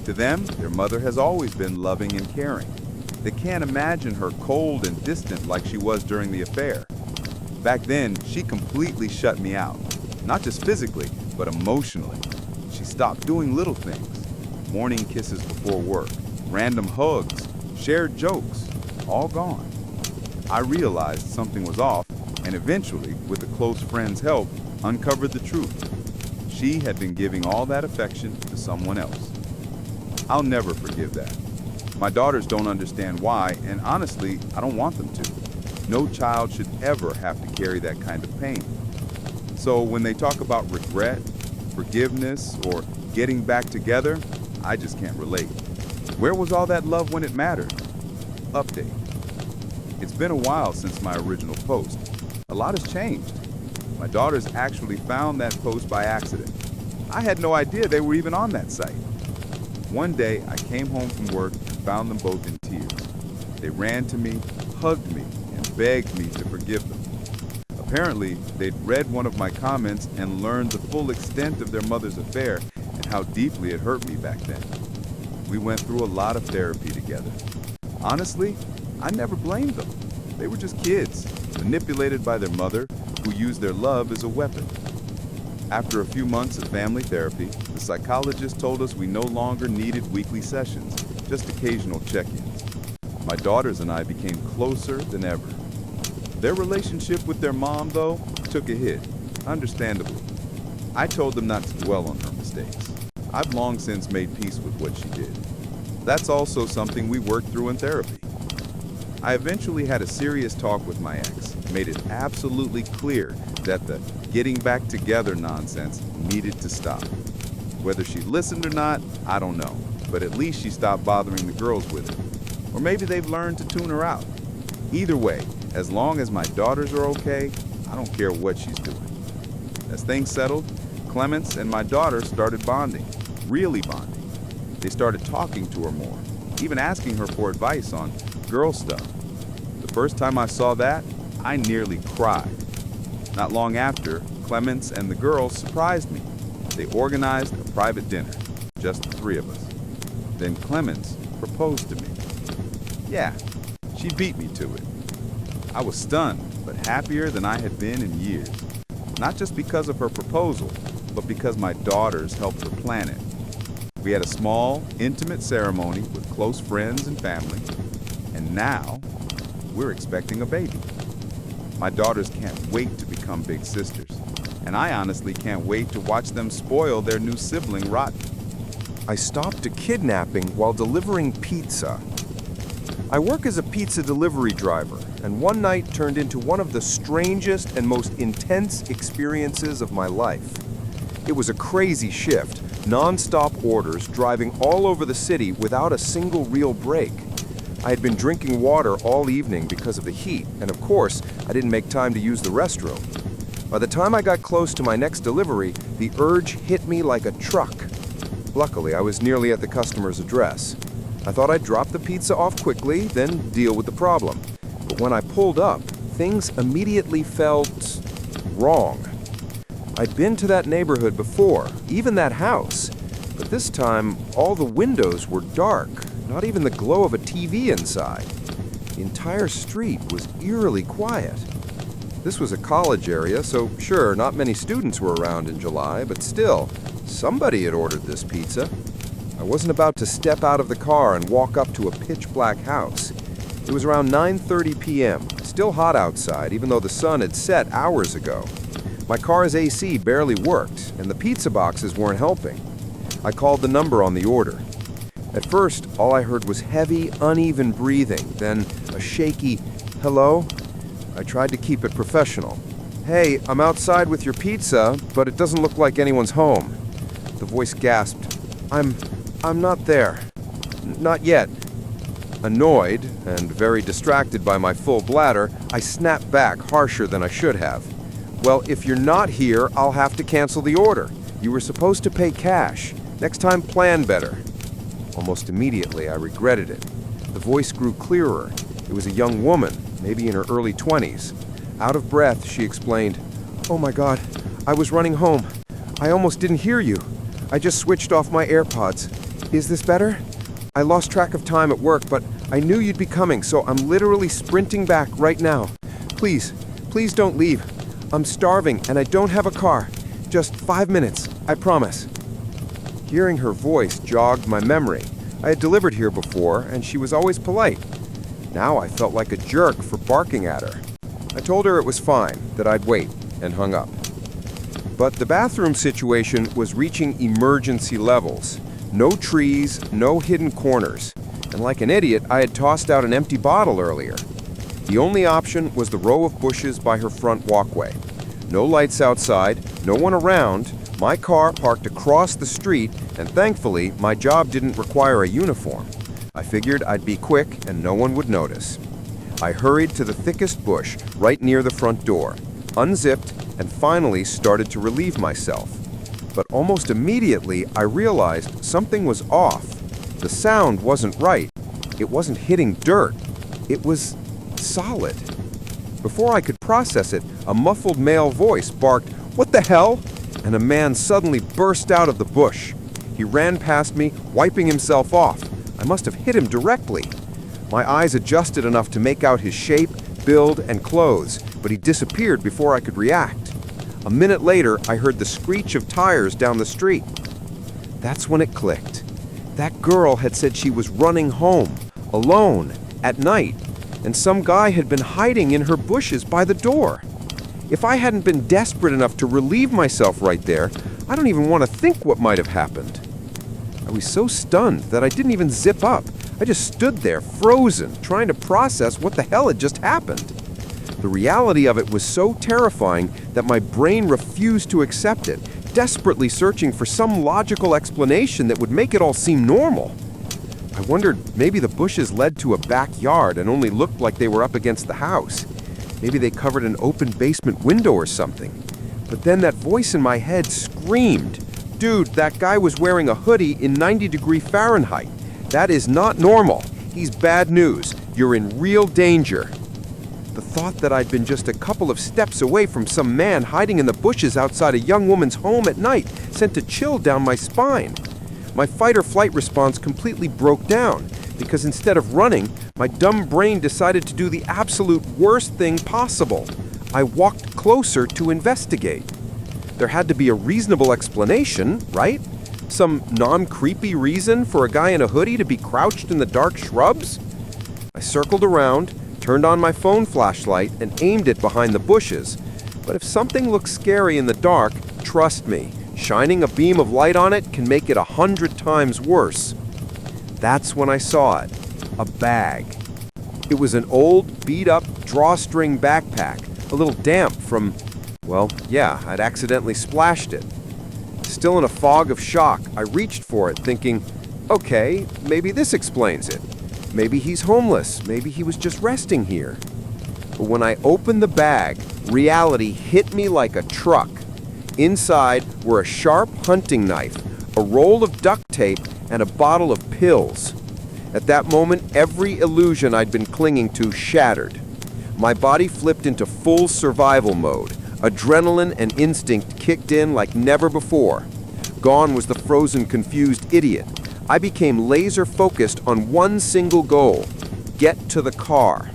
To them, their mother has always been loving and caring. They can't imagine her cold and distant like she was during the affair. Back then, she completely shut me out. Not just physically, but emotionally. She stopped doing little things. Morning kisses before work, random hugs, shared jokes, all gone. I realized something was off, and eventually, with a close friend's help, uncovered the truth. She had been giving all that affection to someone else. I'll never forgive that. My daughters don't understand why, and honestly, I don't want them to. No child should ever have to carry that kind of pain. So when they talk about regret, forgiveness, or getting back together, I just can't relate. Where was all that love when it mattered? Update. It's been a while since my original post. A lot has changed. My daughters actually found that post by accident. I had no idea they were even on that site. One day, I came home from work and found them both in tears. They ran to me, hugged me, and begged me to forgive them. Apparently, they'd read one of my comments and learned the full extent of their mother's affair and how deeply it hurt me back then. We went through a lot of therapy together. Honestly, I never blamed them. They were just kids, manipulated by their mother, who used their love as a weapon. After a few months of family therapy, the psychologist told us we no longer needed weekly sessions, just occasional check-ins. My daughters and I became closer than ever. Their relationship with their mom, though, took a hit, understandably. I told them not to dwell on her mistakes. I've long since made peace with what she did. That's also something we worked through in therapy. I eventually had a serious talk with my ex, made it absolutely clear that the getting back together nonsense needed to stop. Whether she listened or not, I don't know, but at least she stopped bothering the girls with it. Or maybe they've learned to tune her out. Either way, as long as my daughters are okay, I don't care what she's doing. As things settled, Clemens and my daughter started bonding, really bonding. They started talking to her more, even asking her for advice on girl stuff. The first time I saw that, I nearly cried. Not long after, Clemens and the girls surprised me. They organized a private dinner, just the three of us. Then Clemens proposed to me. Yeah, she She beat me to it. I was stunned, but happier than I had been in years. Not just because of her proposal, but because my daughters helped her plan it. We had a small, intimate ceremony with close friends and family, and now we're expecting a baby. My daughters can't wait to become big sisters, and I honestly can't wait to watch them spoil their new sibling rotten. I stopped a kidnapping while delivering pizza. I work as a pizza delivery driver, and one night turned into one of the strangest and most intense experiences of my life. It was a crazy shift, non-stop orders, driving all over the city without a single real break. I had been drinking water all evening because of the heat, and of course, I didn't make time to use the restroom. By the time I got close to my next delivery, the urge hit me like a truck. Luckily, I was nearly at the customer's address. I thought I'd drop the pizza off quickly, then deal with the problem. But when I pulled up, things immediately felt wrong. I'd been to that neighborhood before, even that house, but this time all the windows were dark, not even the glow of a TV inside. The entire street was eerily quiet. This was a college area, so sure, not many students were around in July, but still, somebody had ordered this pizza. I wasn't about to step out of the car and walk up to a pitch-black house. It was around 9:30 p.m., still hot outside, even though the sun had set hours ago. My car's AC barely worked, and the pizza boxes weren't helping. I called the number on the order. At first, all I heard was heavy, uneven breathing, then a shaky, "Hello?" I tried to keep it professional. "Hey, I'm outside with your pizza, but it doesn't look like anyone's home." The voice gasped, I'm not there. Not yet." Annoyed, and very distracted by my full bladder, I snapped back harsher than I should have. "Well, if you're not here, I'll have to cancel the order. You were supposed to pay cash. Next time, plan better." Almost immediately, I regretted it. The voice grew clearer. It was a young woman, maybe in her early 20s. Out of breath, she explained, "Oh my God, I was running home. I almost didn't hear you. I just switched off my AirPods. Is this better? I lost track of time at work, but I knew you'd be coming, so I'm literally sprinting back right now. Please don't leave. I'm starving and I don't have a car. Just 5 minutes, I promise." Hearing her voice jogged my memory. I had delivered here before, and she was always polite. Now I felt like a jerk for barking at her. I told her it was fine, that I'd wait, and hung up. But the bathroom situation was reaching emergency levels. No trees, no hidden corners. And like an idiot, I had tossed out an empty bottle earlier. The only option was the row of bushes by her front walkway. No lights outside, no one around, my car parked across the street, and thankfully, my job didn't require a uniform. I figured I'd be quick and no one would notice. I hurried to the thickest bush right near the front door, unzipped, and finally started to relieve myself. But almost immediately, I realized something was off. The sound wasn't right. It wasn't hitting dirt. It was solid. Before I could process it, a muffled male voice barked, "What the hell?" And a man suddenly burst out of the bush. He ran past me, wiping himself off. I must have hit him directly. My eyes adjusted enough to make out his shape, build, and clothes, but he disappeared before I could react. A minute later, I heard the screech of tires down the street. That's when it clicked. That girl had said she was running home, alone, at night, and some guy had been hiding in her bushes by the door. If I hadn't been desperate enough to relieve myself right there, I don't even want to think what might have happened. I was so stunned that I didn't even zip up. I just stood there, frozen, trying to process what the hell had just happened. The reality of it was so terrifying that my brain refused to accept it, desperately searching for some logical explanation that would make it all seem normal. I wondered maybe the bushes led to a backyard and only looked like they were up against the house. Maybe they covered an open basement window or something. But then that voice in my head screamed, "Dude, that guy was wearing a hoodie in 90-degree Fahrenheit. That is not normal. He's bad news. You're in real danger." The thought that I'd been just a couple of steps away from some man hiding in the bushes outside a young woman's home at night sent a chill down my spine. My fight-or-flight response completely broke down, because instead of running, My dumb brain decided to do the absolute worst thing possible. I walked closer to investigate. There had to be a reasonable explanation, right? Some non-creepy reason for a guy in a hoodie to be crouched in the dark shrubs? I circled around, turned on my phone flashlight, and aimed it behind the bushes. But if something looks scary in the dark, trust me, shining a beam of light on it can make it 100 times worse. That's when I saw it. A bag. It was an old, beat-up drawstring backpack, a little damp from, well, yeah, I'd accidentally splashed it. Still in a fog of shock, I reached for it thinking, okay, maybe this explains it. Maybe he's homeless, maybe he was just resting here. But when I opened the bag, reality hit me like a truck. Inside were a sharp hunting knife, a roll of duct tape, and a bottle of pills. At that moment, every illusion I'd been clinging to shattered. My body flipped into full survival mode. Adrenaline and instinct kicked in like never before. Gone was the frozen, confused idiot. I became laser-focused on one single goal: get to the car.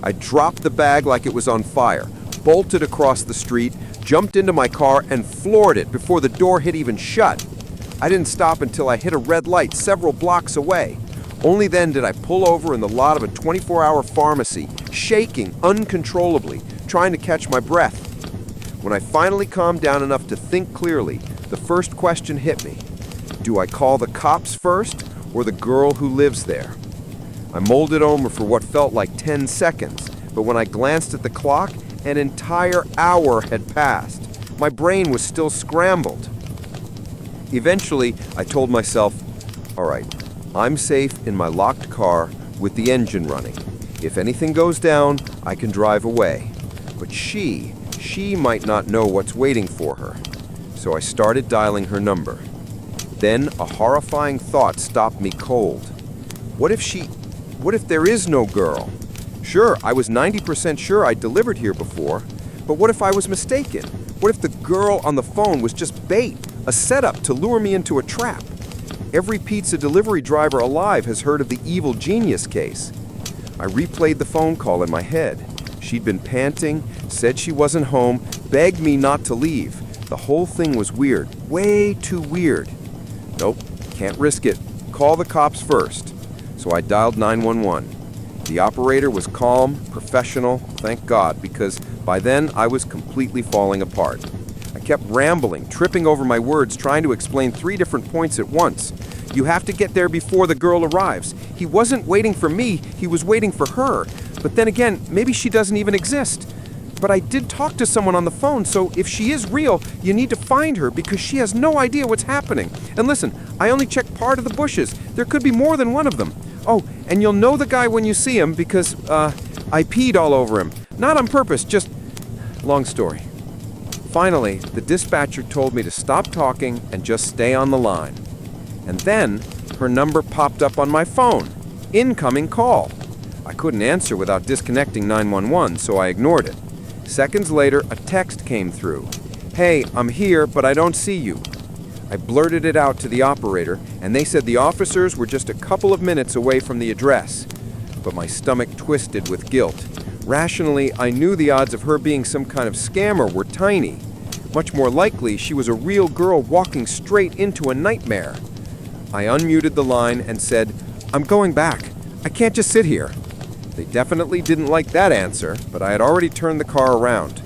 I dropped the bag like it was on fire, bolted across the street, jumped into my car, and floored it before the door had even shut. I didn't stop until I hit a red light several blocks away. Only then did I pull over in the lot of a 24-hour pharmacy, shaking uncontrollably, trying to catch my breath. When I finally calmed down enough to think clearly, the first question hit me. Do I call the cops first, or the girl who lives there? I mulled it over for what felt like 10 seconds, but when I glanced at the clock, an entire hour had passed. My brain was still scrambled. Eventually, I told myself, all right, I'm safe in my locked car with the engine running. If anything goes down, I can drive away. But she might not know what's waiting for her. So I started dialing her number. Then a horrifying thought stopped me cold. What if there is no girl? Sure, I was 90% sure I'd delivered here before, but what if I was mistaken? What if the girl on the phone was just bait, a setup to lure me into a trap? Every pizza delivery driver alive has heard of the evil genius case. I replayed the phone call in my head. She'd been panting, said she wasn't home, begged me not to leave. The whole thing was weird, way too weird. Nope, can't risk it. Call the cops first. So I dialed 911. The operator was calm, professional, thank God, because by then I was completely falling apart. I kept rambling, tripping over my words, trying to explain 3 different points at once. You have to get there before the girl arrives. He wasn't waiting for me, he was waiting for her. But then again, maybe she doesn't even exist. But I did talk to someone on the phone, so if she is real, you need to find her because she has no idea what's happening. And listen, I only checked part of the bushes. There could be more than one of them. Oh, and you'll know the guy when you see him because, I peed all over him. Not on purpose, just... Long story. Finally, the dispatcher told me to stop talking and just stay on the line. And then, her number popped up on my phone. Incoming call. I couldn't answer without disconnecting 911, so I ignored it. Seconds later, a text came through. Hey, I'm here, but I don't see you. I blurted it out to the operator, and they said the officers were just a couple of minutes away from the address. But my stomach twisted with guilt. Rationally, I knew the odds of her being some kind of scammer were tiny. Much more likely, she was a real girl walking straight into a nightmare. I unmuted the line and said, I'm going back. I can't just sit here. They definitely didn't like that answer, but I had already turned the car around.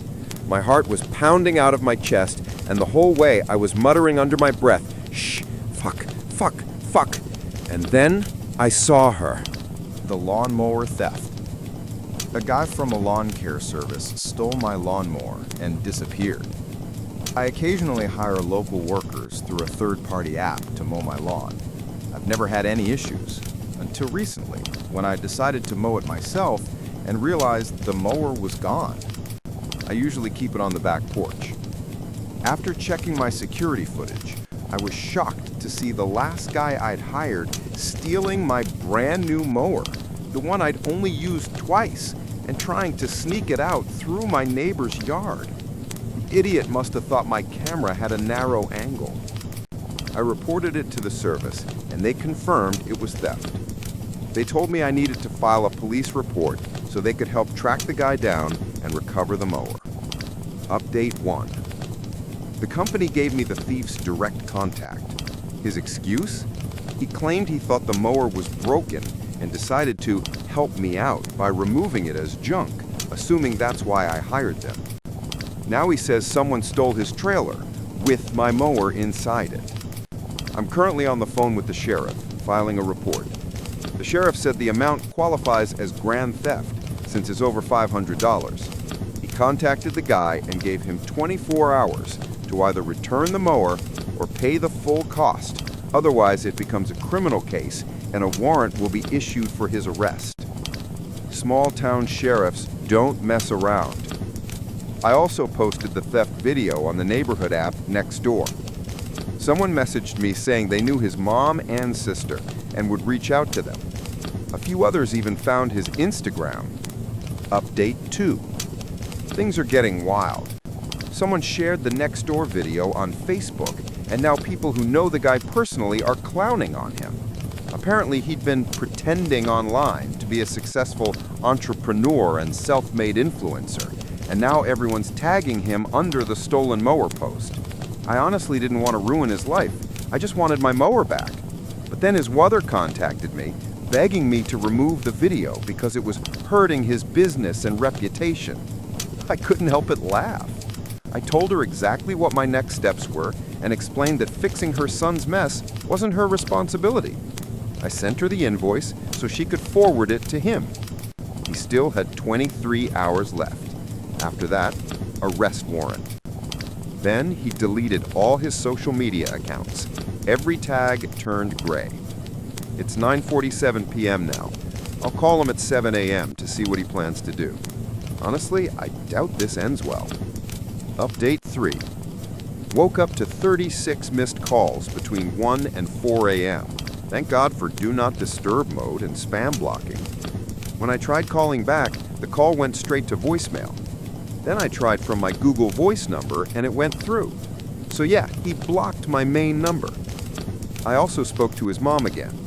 My heart was pounding out of my chest, and the whole way I was muttering under my breath, shh, fuck. And then I saw her. The lawnmower theft. A guy from a lawn care service stole my lawnmower and disappeared. I occasionally hire local workers through a third-party app to mow my lawn. I've never had any issues, until recently, when I decided to mow it myself and realized the mower was gone. I usually keep it on the back porch. After checking my security footage, I was shocked to see the last guy I'd hired stealing my brand new mower, the one I'd only used twice, and trying to sneak it out through my neighbor's yard. The idiot must have thought my camera had a narrow angle. I reported it to the service, and they confirmed it was theft. They told me I needed to file a police report so they could help track the guy down and recover the mower. Update 1. The company gave me the thief's direct contact. His excuse? He claimed he thought the mower was broken and decided to help me out by removing it as junk, assuming that's why I hired them. Now he says someone stole his trailer with my mower inside it. I'm currently on the phone with the sheriff, filing a report. The sheriff said the amount qualifies as grand theft since it's over $500. He contacted the guy and gave him 24 hours to either return the mower or pay the full cost. Otherwise, it becomes a criminal case and a warrant will be issued for his arrest. Small-town sheriffs don't mess around. I also posted the theft video on the neighborhood app Nextdoor. Someone messaged me saying they knew his mom and sister and would reach out to them. A few others even found his Instagram. Update 2. Things are getting wild. Someone shared the Nextdoor video on Facebook, and now people who know the guy personally are clowning on him. Apparently, he'd been pretending online to be a successful entrepreneur and self-made influencer, and now everyone's tagging him under the stolen mower post. I honestly didn't want to ruin his life. I just wanted my mower back. But then his mother contacted me, begging me to remove the video because it was hurting his business and reputation. I couldn't help but laugh. I told her exactly what my next steps were and explained that fixing her son's mess wasn't her responsibility. I sent her the invoice so she could forward it to him. He still had 23 hours left. After that, arrest warrant. Then he deleted all his social media accounts. Every tag turned gray. It's 9:47 p.m. now. I'll call him at 7 a.m. to see what he plans to do. Honestly, I doubt this ends well. Update 3. Woke up to 36 missed calls between 1 and 4 a.m. Thank God for Do Not Disturb mode and spam blocking. When I tried calling back, the call went straight to voicemail. Then I tried from my Google Voice number and it went through. So yeah, he blocked my main number. I also spoke to his mom again.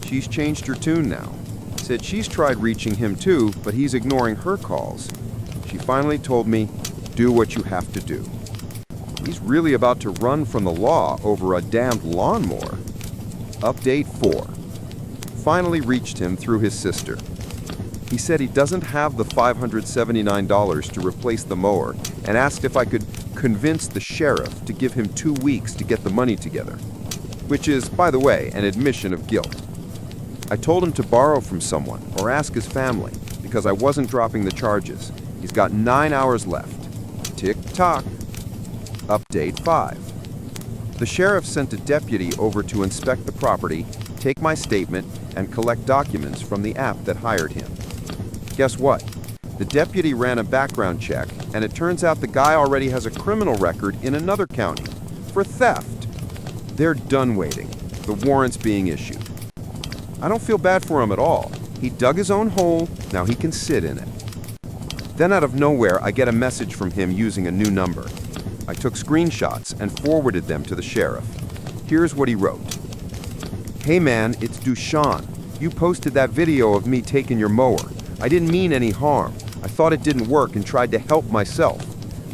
She's changed her tune now. Said she's tried reaching him too, but he's ignoring her calls. She finally told me, do what you have to do. He's really about to run from the law over a damned lawnmower. Update 4. Finally reached him through his sister. He said he doesn't have the $579 to replace the mower and asked if I could convince the sheriff to give him 2 weeks to get the money together, which is, by the way, an admission of guilt. I told him to borrow from someone or ask his family because I wasn't dropping the charges. He's got 9 hours left. Tick-tock. Update 5. The sheriff sent a deputy over to inspect the property, take my statement, and collect documents from the app that hired him. Guess what? The deputy ran a background check, and it turns out the guy already has a criminal record in another county for theft. They're done waiting. The warrant's being issued. I don't feel bad for him at all. He dug his own hole, now he can sit in it. Then out of nowhere, I get a message from him using a new number. I took screenshots and forwarded them to the sheriff. Here's what he wrote. Hey man, it's Dushan. You posted that video of me taking your mower. I didn't mean any harm. I thought it didn't work and tried to help myself.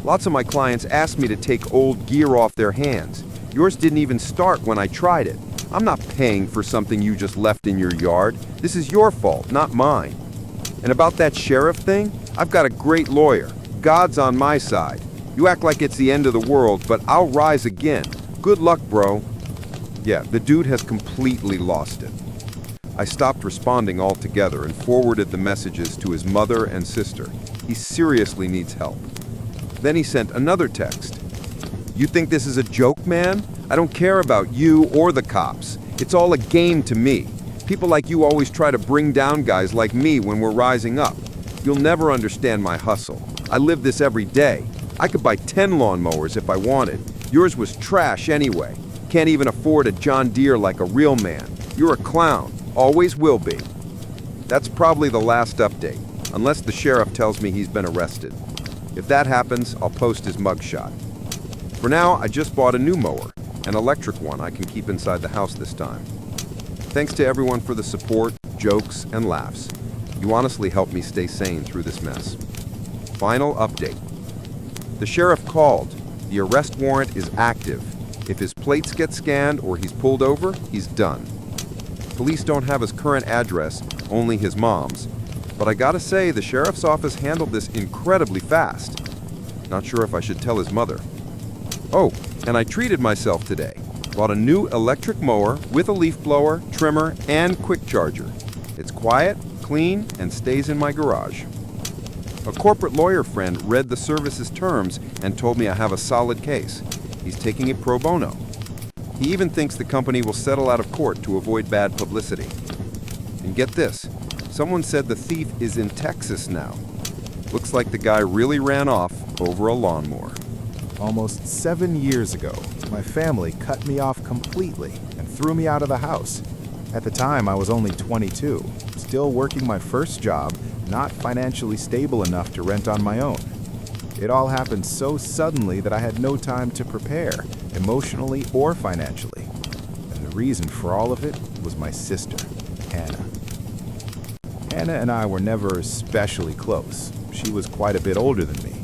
Lots of my clients asked me to take old gear off their hands. Yours didn't even start when I tried it. I'm not paying for something you just left in your yard. This is your fault, not mine. And about that sheriff thing, I've got a great lawyer. God's on my side. You act like it's the end of the world, but I'll rise again. Good luck, bro. Yeah, the dude has completely lost it. I stopped responding altogether and forwarded the messages to his mother and sister. He seriously needs help. Then he sent another text. You think this is a joke, man? I don't care about you or the cops. It's all a game to me. People like you always try to bring down guys like me when we're rising up. You'll never understand my hustle. I live this every day. I could buy 10 lawnmowers if I wanted. Yours was trash anyway. Can't even afford a John Deere like a real man. You're a clown. Always will be. That's probably the last update, unless the sheriff tells me he's been arrested. If that happens, I'll post his mugshot. For now, I just bought a new mower, an electric one I can keep inside the house this time. Thanks to everyone for the support. jokes, and laughs. You honestly helped me stay sane through this mess. Final update. The sheriff called. The arrest warrant is active. If his plates get scanned or he's pulled over, he's done. Police don't have his current address, only his mom's. But I gotta say, the sheriff's office handled this incredibly fast. Not sure if I should tell his mother. Oh, and I treated myself today. Bought a new electric mower with a leaf blower, trimmer, and quick charger. It's quiet, clean, and stays in my garage. A corporate lawyer friend read the service's terms and told me I have a solid case. He's taking it pro bono. He even thinks the company will settle out of court to avoid bad publicity. And get this, someone said the thief is in Texas now. Looks like the guy really ran off over a lawnmower. Almost 7 years ago, my family cut me off completely and threw me out of the house. At the time, I was only 22, still working my first job, not financially stable enough to rent on my own. It all happened so suddenly that I had no time to prepare, emotionally or financially. And the reason for all of it was my sister, Hannah. Hannah and I were never especially close. She was quite a bit older than me.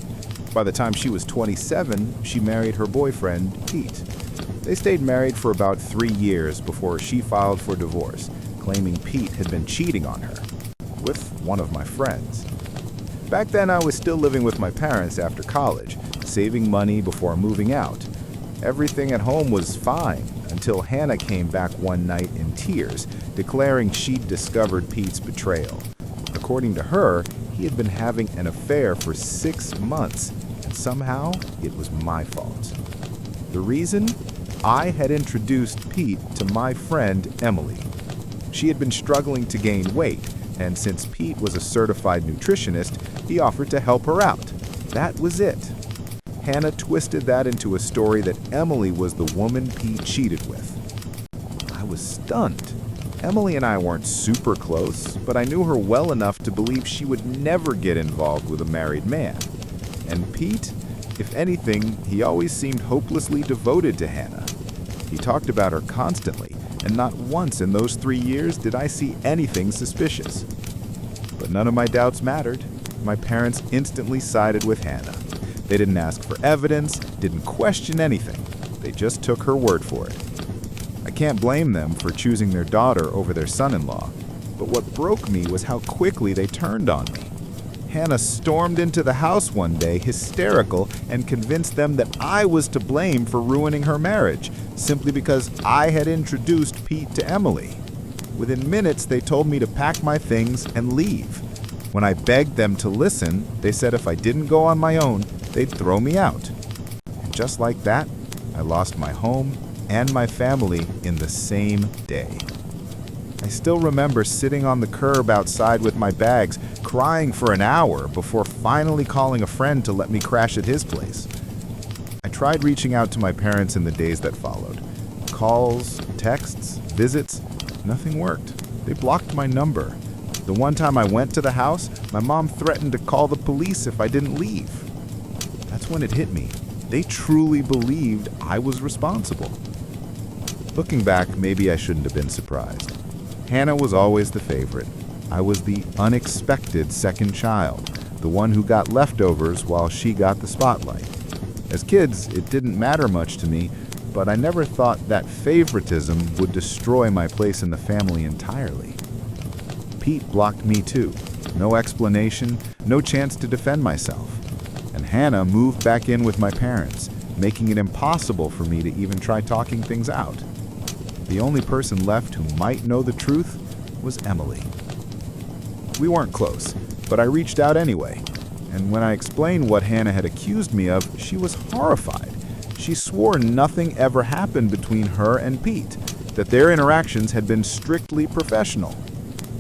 By the time she was 27, she married her boyfriend, Pete. They stayed married for about 3 years before she filed for divorce, claiming Pete had been cheating on her with one of my friends. Back then, I was still living with my parents after college, saving money before moving out. Everything at home was fine until Hannah came back one night in tears, declaring she'd discovered Pete's betrayal. According to her, he had been having an affair for 6 months, and somehow it was my fault. The reason? I had introduced Pete to my friend Emily. She had been struggling to gain weight, and since Pete was a certified nutritionist, he offered to help her out. That was it. Hannah twisted that into a story that Emily was the woman Pete cheated with. I was stunned. Emily and I weren't super close, but I knew her well enough to believe she would never get involved with a married man. And Pete, if anything, he always seemed hopelessly devoted to Hannah. He talked about her constantly, and not once in those 3 years did I see anything suspicious. But none of my doubts mattered. My parents instantly sided with Hannah. They didn't ask for evidence, didn't question anything. They just took her word for it. I can't blame them for choosing their daughter over their son-in-law, but what broke me was how quickly they turned on me. Hannah stormed into the house one day, hysterical, and convinced them that I was to blame for ruining her marriage, simply because I had introduced Pete to Emily. Within minutes, they told me to pack my things and leave. When I begged them to listen, they said if I didn't go on my own, they'd throw me out. And just like that, I lost my home and my family in the same day. I still remember sitting on the curb outside with my bags, crying for an hour before finally calling a friend to let me crash at his place. I tried reaching out to my parents in the days that followed. Calls, texts, visits, nothing worked. They blocked my number. The one time I went to the house, my mom threatened to call the police if I didn't leave. That's when it hit me. They truly believed I was responsible. Looking back, maybe I shouldn't have been surprised. Hannah was always the favorite. I was the unexpected second child, the one who got leftovers while she got the spotlight. As kids, it didn't matter much to me, but I never thought that favoritism would destroy my place in the family entirely. Pete blocked me too. No explanation, no chance to defend myself. And Hannah moved back in with my parents, making it impossible for me to even try talking things out. The only person left who might know the truth was Emily. We weren't close, but I reached out anyway. And when I explained what Hannah had accused me of, she was horrified. She swore nothing ever happened between her and Pete, that their interactions had been strictly professional.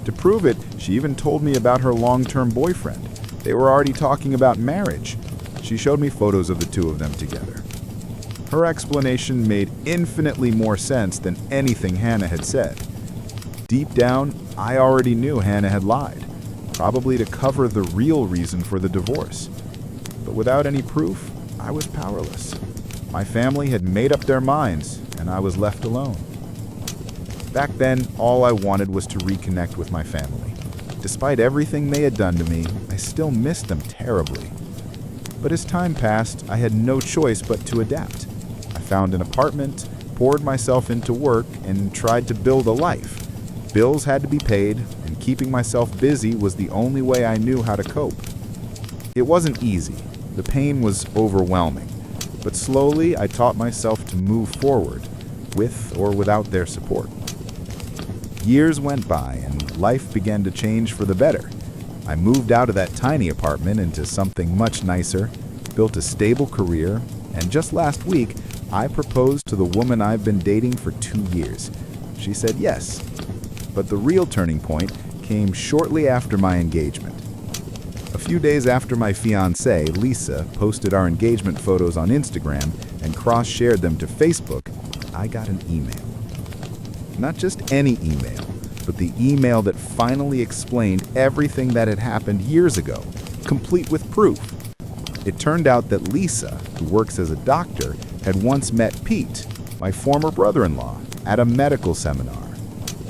To prove it, she even told me about her long-term boyfriend. They were already talking about marriage. She showed me photos of the two of them together. Her explanation made infinitely more sense than anything Hannah had said. Deep down, I already knew Hannah had lied, probably to cover the real reason for the divorce. But without any proof, I was powerless. My family had made up their minds, and I was left alone. Back then, all I wanted was to reconnect with my family. Despite everything they had done to me, I still missed them terribly. But as time passed, I had no choice but to adapt. I found an apartment, poured myself into work, and tried to build a life. Bills had to be paid, and keeping myself busy was the only way I knew how to cope. It wasn't easy. The pain was overwhelming. But slowly, I taught myself to move forward, with or without their support. Years went by, and life began to change for the better. I moved out of that tiny apartment into something much nicer, built a stable career, and just last week, I proposed to the woman I've been dating for 2 years. She said yes. But the real turning point came shortly after my engagement. A few days after my fiancée, Lisa, posted our engagement photos on Instagram and cross-shared them to Facebook, I got an email. Not just any email, but the email that finally explained everything that had happened years ago, complete with proof. It turned out that Lisa, who works as a doctor, had once met Pete, my former brother-in-law, at a medical seminar.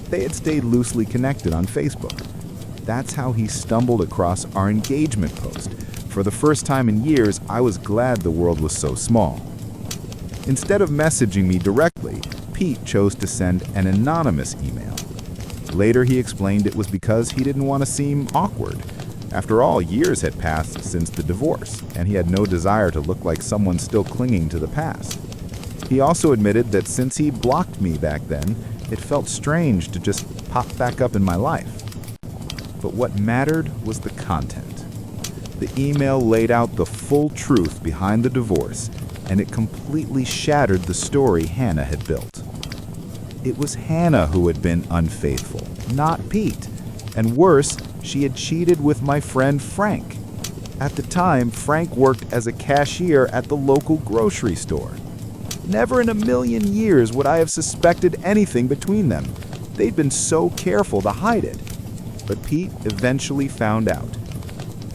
They had stayed loosely connected on Facebook. That's how he stumbled across our engagement post. For the first time in years, I was glad the world was so small. Instead of messaging me directly, Pete chose to send an anonymous email. Later, he explained it was because he didn't want to seem awkward. After all, years had passed since the divorce, and he had no desire to look like someone still clinging to the past. He also admitted that since he blocked me back then, it felt strange to just pop back up in my life. But what mattered was the content. The email laid out the full truth behind the divorce, and it completely shattered the story Hannah had built. It was Hannah who had been unfaithful, not Pete. And worse, she had cheated with my friend Frank. At the time, Frank worked as a cashier at the local grocery store. Never in a million years would I have suspected anything between them. They'd been so careful to hide it. But Pete eventually found out.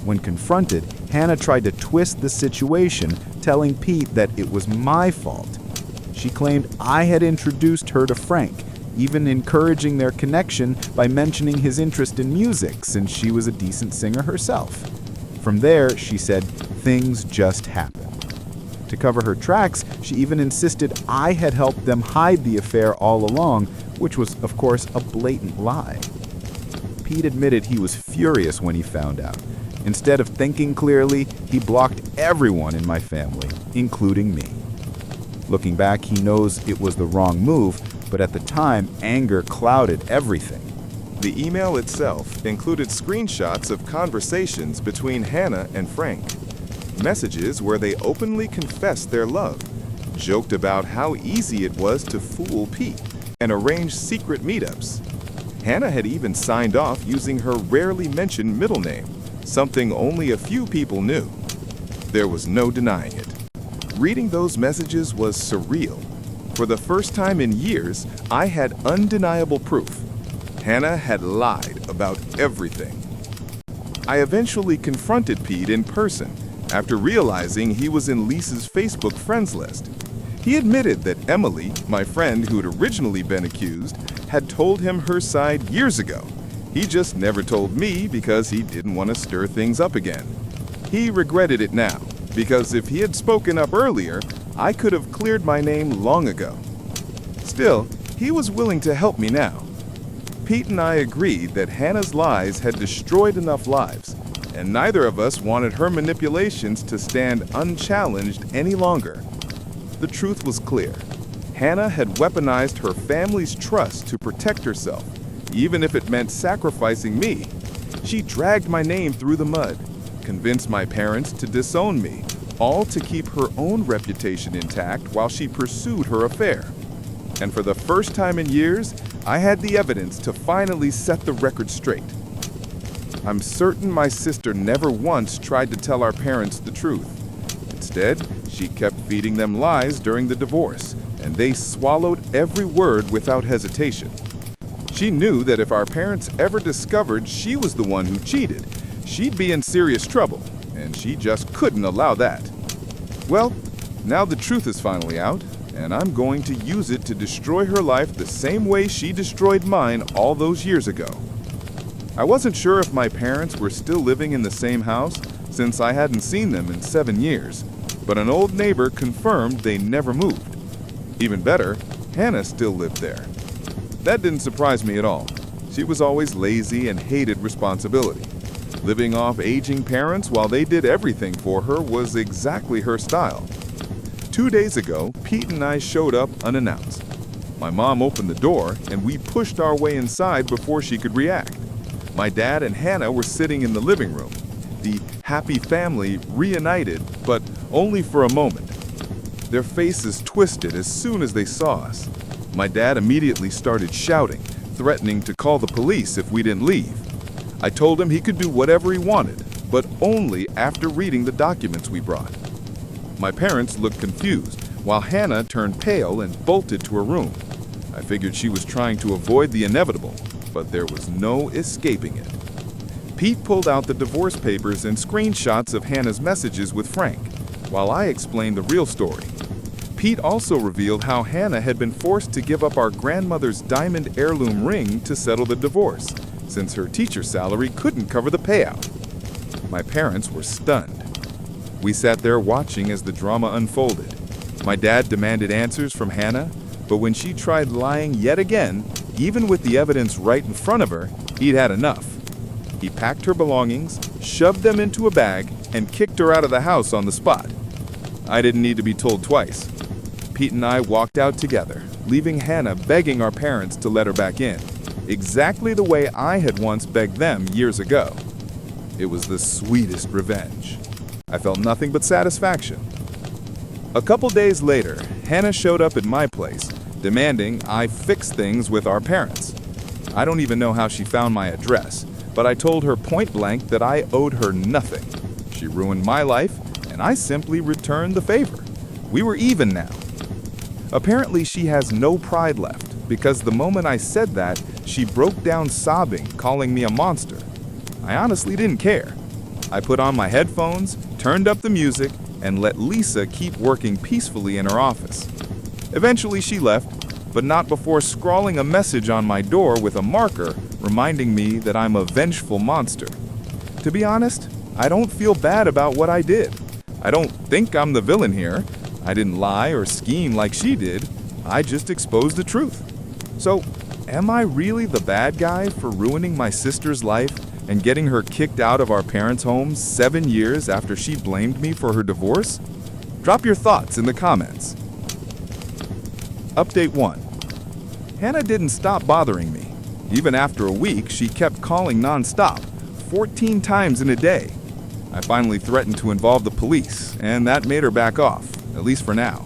When confronted, Hannah tried to twist the situation, telling Pete that it was my fault. She claimed I had introduced her to Frank, even encouraging their connection by mentioning his interest in music since she was a decent singer herself. From there, she said, things just happened. To cover her tracks, she even insisted I had helped them hide the affair all along, which was, of course, a blatant lie. Pete admitted he was furious when he found out. Instead of thinking clearly, he blocked everyone in my family, including me. Looking back, he knows it was the wrong move, but at the time, anger clouded everything. The email itself included screenshots of conversations between Hannah and Frank. Messages where they openly confessed their love, joked about how easy it was to fool Pete, and arranged secret meetups. Hannah had even signed off using her rarely mentioned middle name, something only a few people knew. There was no denying it. Reading those messages was surreal. For the first time in years, I had undeniable proof. Hannah had lied about everything. I eventually confronted Pete in person after realizing he was in Lisa's Facebook friends list. He admitted that Emily, my friend who'd originally been accused, had told him her side years ago. He just never told me because he didn't want to stir things up again. He regretted it now, because if he had spoken up earlier, I could have cleared my name long ago. Still, he was willing to help me now. Pete and I agreed that Hannah's lies had destroyed enough lives, and neither of us wanted her manipulations to stand unchallenged any longer. The truth was clear. Hannah had weaponized her family's trust to protect herself, even if it meant sacrificing me. She dragged my name through the mud, convinced my parents to disown me, all to keep her own reputation intact while she pursued her affair. And for the first time in years, I had the evidence to finally set the record straight. I'm certain my sister never once tried to tell our parents the truth. Instead, she kept feeding them lies during the divorce, and they swallowed every word without hesitation. She knew that if our parents ever discovered she was the one who cheated, she'd be in serious trouble, and she just couldn't allow that. Well, now the truth is finally out, and I'm going to use it to destroy her life the same way she destroyed mine all those years ago. I wasn't sure if my parents were still living in the same house, since I hadn't seen them in 7 years, but an old neighbor confirmed they never moved. Even better, Hannah still lived there. That didn't surprise me at all. She was always lazy and hated responsibility. Living off aging parents while they did everything for her was exactly her style. 2 days ago, Pete and I showed up unannounced. My mom opened the door, and we pushed our way inside before she could react. My dad and Hannah were sitting in the living room. The happy family reunited, but only for a moment. Their faces twisted as soon as they saw us. My dad immediately started shouting, threatening to call the police if we didn't leave. I told him he could do whatever he wanted, but only after reading the documents we brought. My parents looked confused, while Hannah turned pale and bolted to her room. I figured she was trying to avoid the inevitable, but there was no escaping it. Pete pulled out the divorce papers and screenshots of Hannah's messages with Frank, while I explained the real story. Pete also revealed how Hannah had been forced to give up our grandmother's diamond heirloom ring to settle the divorce, since her teacher salary couldn't cover the payout. My parents were stunned. We sat there watching as the drama unfolded. My dad demanded answers from Hannah, but when she tried lying yet again, even with the evidence right in front of her, he'd had enough. He packed her belongings, shoved them into a bag, and kicked her out of the house on the spot. I didn't need to be told twice. Pete and I walked out together, leaving Hannah begging our parents to let her back in, exactly the way I had once begged them years ago. It was the sweetest revenge. I felt nothing but satisfaction. A couple days later, Hannah showed up at my place, demanding I fix things with our parents. I don't even know how she found my address, but I told her point blank that I owed her nothing. She ruined my life, and I simply returned the favor. We were even now. Apparently, she has no pride left, because the moment I said that, she broke down sobbing, calling me a monster. I honestly didn't care. I put on my headphones, turned up the music, and let Lisa keep working peacefully in her office. Eventually, she left, but not before scrawling a message on my door with a marker reminding me that I'm a vengeful monster. To be honest, I don't feel bad about what I did. I don't think I'm the villain here. I didn't lie or scheme like she did. I just exposed the truth. So, am I really the bad guy for ruining my sister's life and getting her kicked out of our parents' home 7 years after she blamed me for her divorce? Drop your thoughts in the comments. Update 1. Hannah didn't stop bothering me. Even after a week, she kept calling non-stop, 14 times in a day. I finally threatened to involve the police, and that made her back off, at least for now.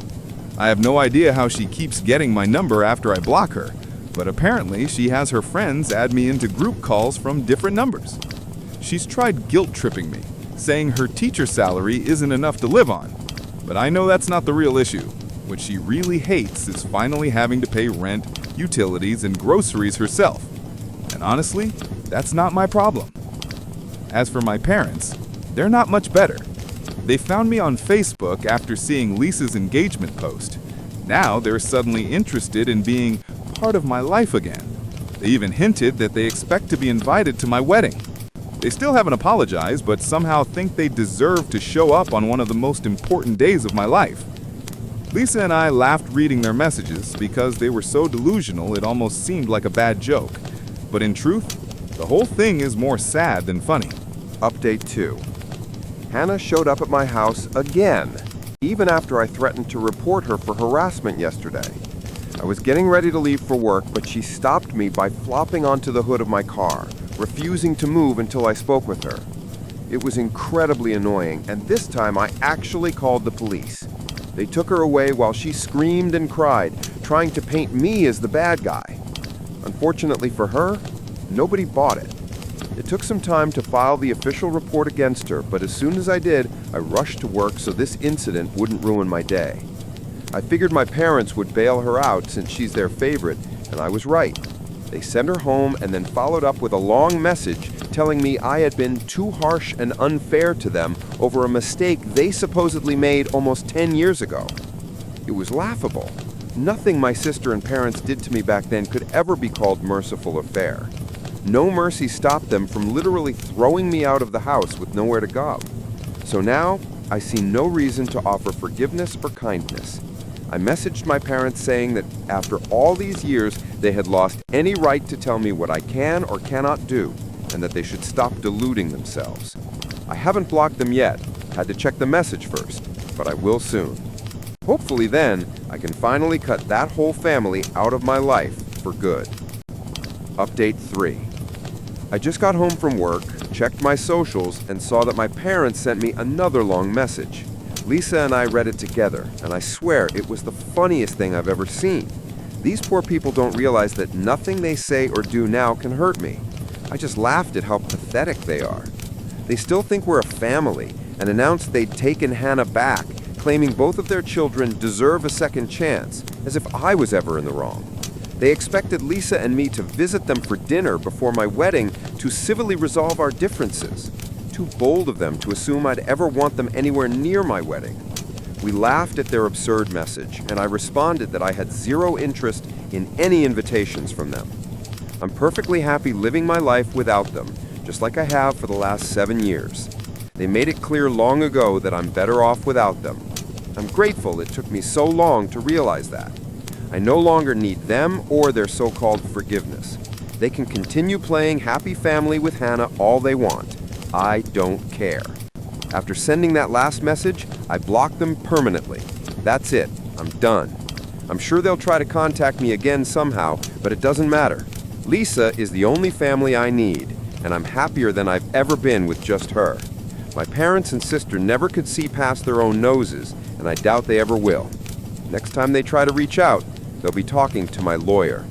I have no idea how she keeps getting my number after I block her, but apparently she has her friends add me into group calls from different numbers. She's tried guilt-tripping me, saying her teacher salary isn't enough to live on. But I know that's not the real issue. What she really hates is finally having to pay rent, utilities, and groceries herself. And honestly, that's not my problem. As for my parents, they're not much better. They found me on Facebook after seeing Lisa's engagement post. Now they're suddenly interested in being part of my life again. They even hinted that they expect to be invited to my wedding. They still haven't apologized, but somehow think they deserve to show up on one of the most important days of my life. Lisa and I laughed reading their messages because they were so delusional it almost seemed like a bad joke. But in truth, the whole thing is more sad than funny. Update 2. Hannah showed up at my house again, even after I threatened to report her for harassment yesterday. I was getting ready to leave for work, but she stopped me by flopping onto the hood of my car, refusing to move until I spoke with her. It was incredibly annoying, and this time I actually called the police. They took her away while she screamed and cried, trying to paint me as the bad guy. Unfortunately for her, nobody bought it. It took some time to file the official report against her, but as soon as I did, I rushed to work so this incident wouldn't ruin my day. I figured my parents would bail her out since she's their favorite, and I was right. They sent her home and then followed up with a long message telling me I had been too harsh and unfair to them over a mistake they supposedly made almost 10 years ago. It was laughable. Nothing my sister and parents did to me back then could ever be called merciful or fair. No mercy stopped them from literally throwing me out of the house with nowhere to go. So now, I see no reason to offer forgiveness or kindness. I messaged my parents saying that after all these years, they had lost any right to tell me what I can or cannot do, and that they should stop deluding themselves. I haven't blocked them yet, had to check the message first, but I will soon. Hopefully then, I can finally cut that whole family out of my life for good. Update 3. I just got home from work, checked my socials, and saw that my parents sent me another long message. Lisa and I read it together, and I swear it was the funniest thing I've ever seen. These poor people don't realize that nothing they say or do now can hurt me. I just laughed at how pathetic they are. They still think we're a family, and announced they'd taken Hannah back, claiming both of their children deserve a second chance, as if I was ever in the wrong. They expected Lisa and me to visit them for dinner before my wedding to civilly resolve our differences. Too bold of them to assume I'd ever want them anywhere near my wedding. We laughed at their absurd message, and I responded that I had zero interest in any invitations from them. I'm perfectly happy living my life without them, just like I have for the last 7 years. They made it clear long ago that I'm better off without them. I'm grateful it took me so long to realize that. I no longer need them or their so-called forgiveness. They can continue playing happy family with Hannah all they want. I don't care. After sending that last message, I blocked them permanently. That's it. I'm done. I'm sure they'll try to contact me again somehow, but it doesn't matter. Lisa is the only family I need, and I'm happier than I've ever been with just her. My parents and sister never could see past their own noses, and I doubt they ever will. Next time they try to reach out, they'll be talking to my lawyer.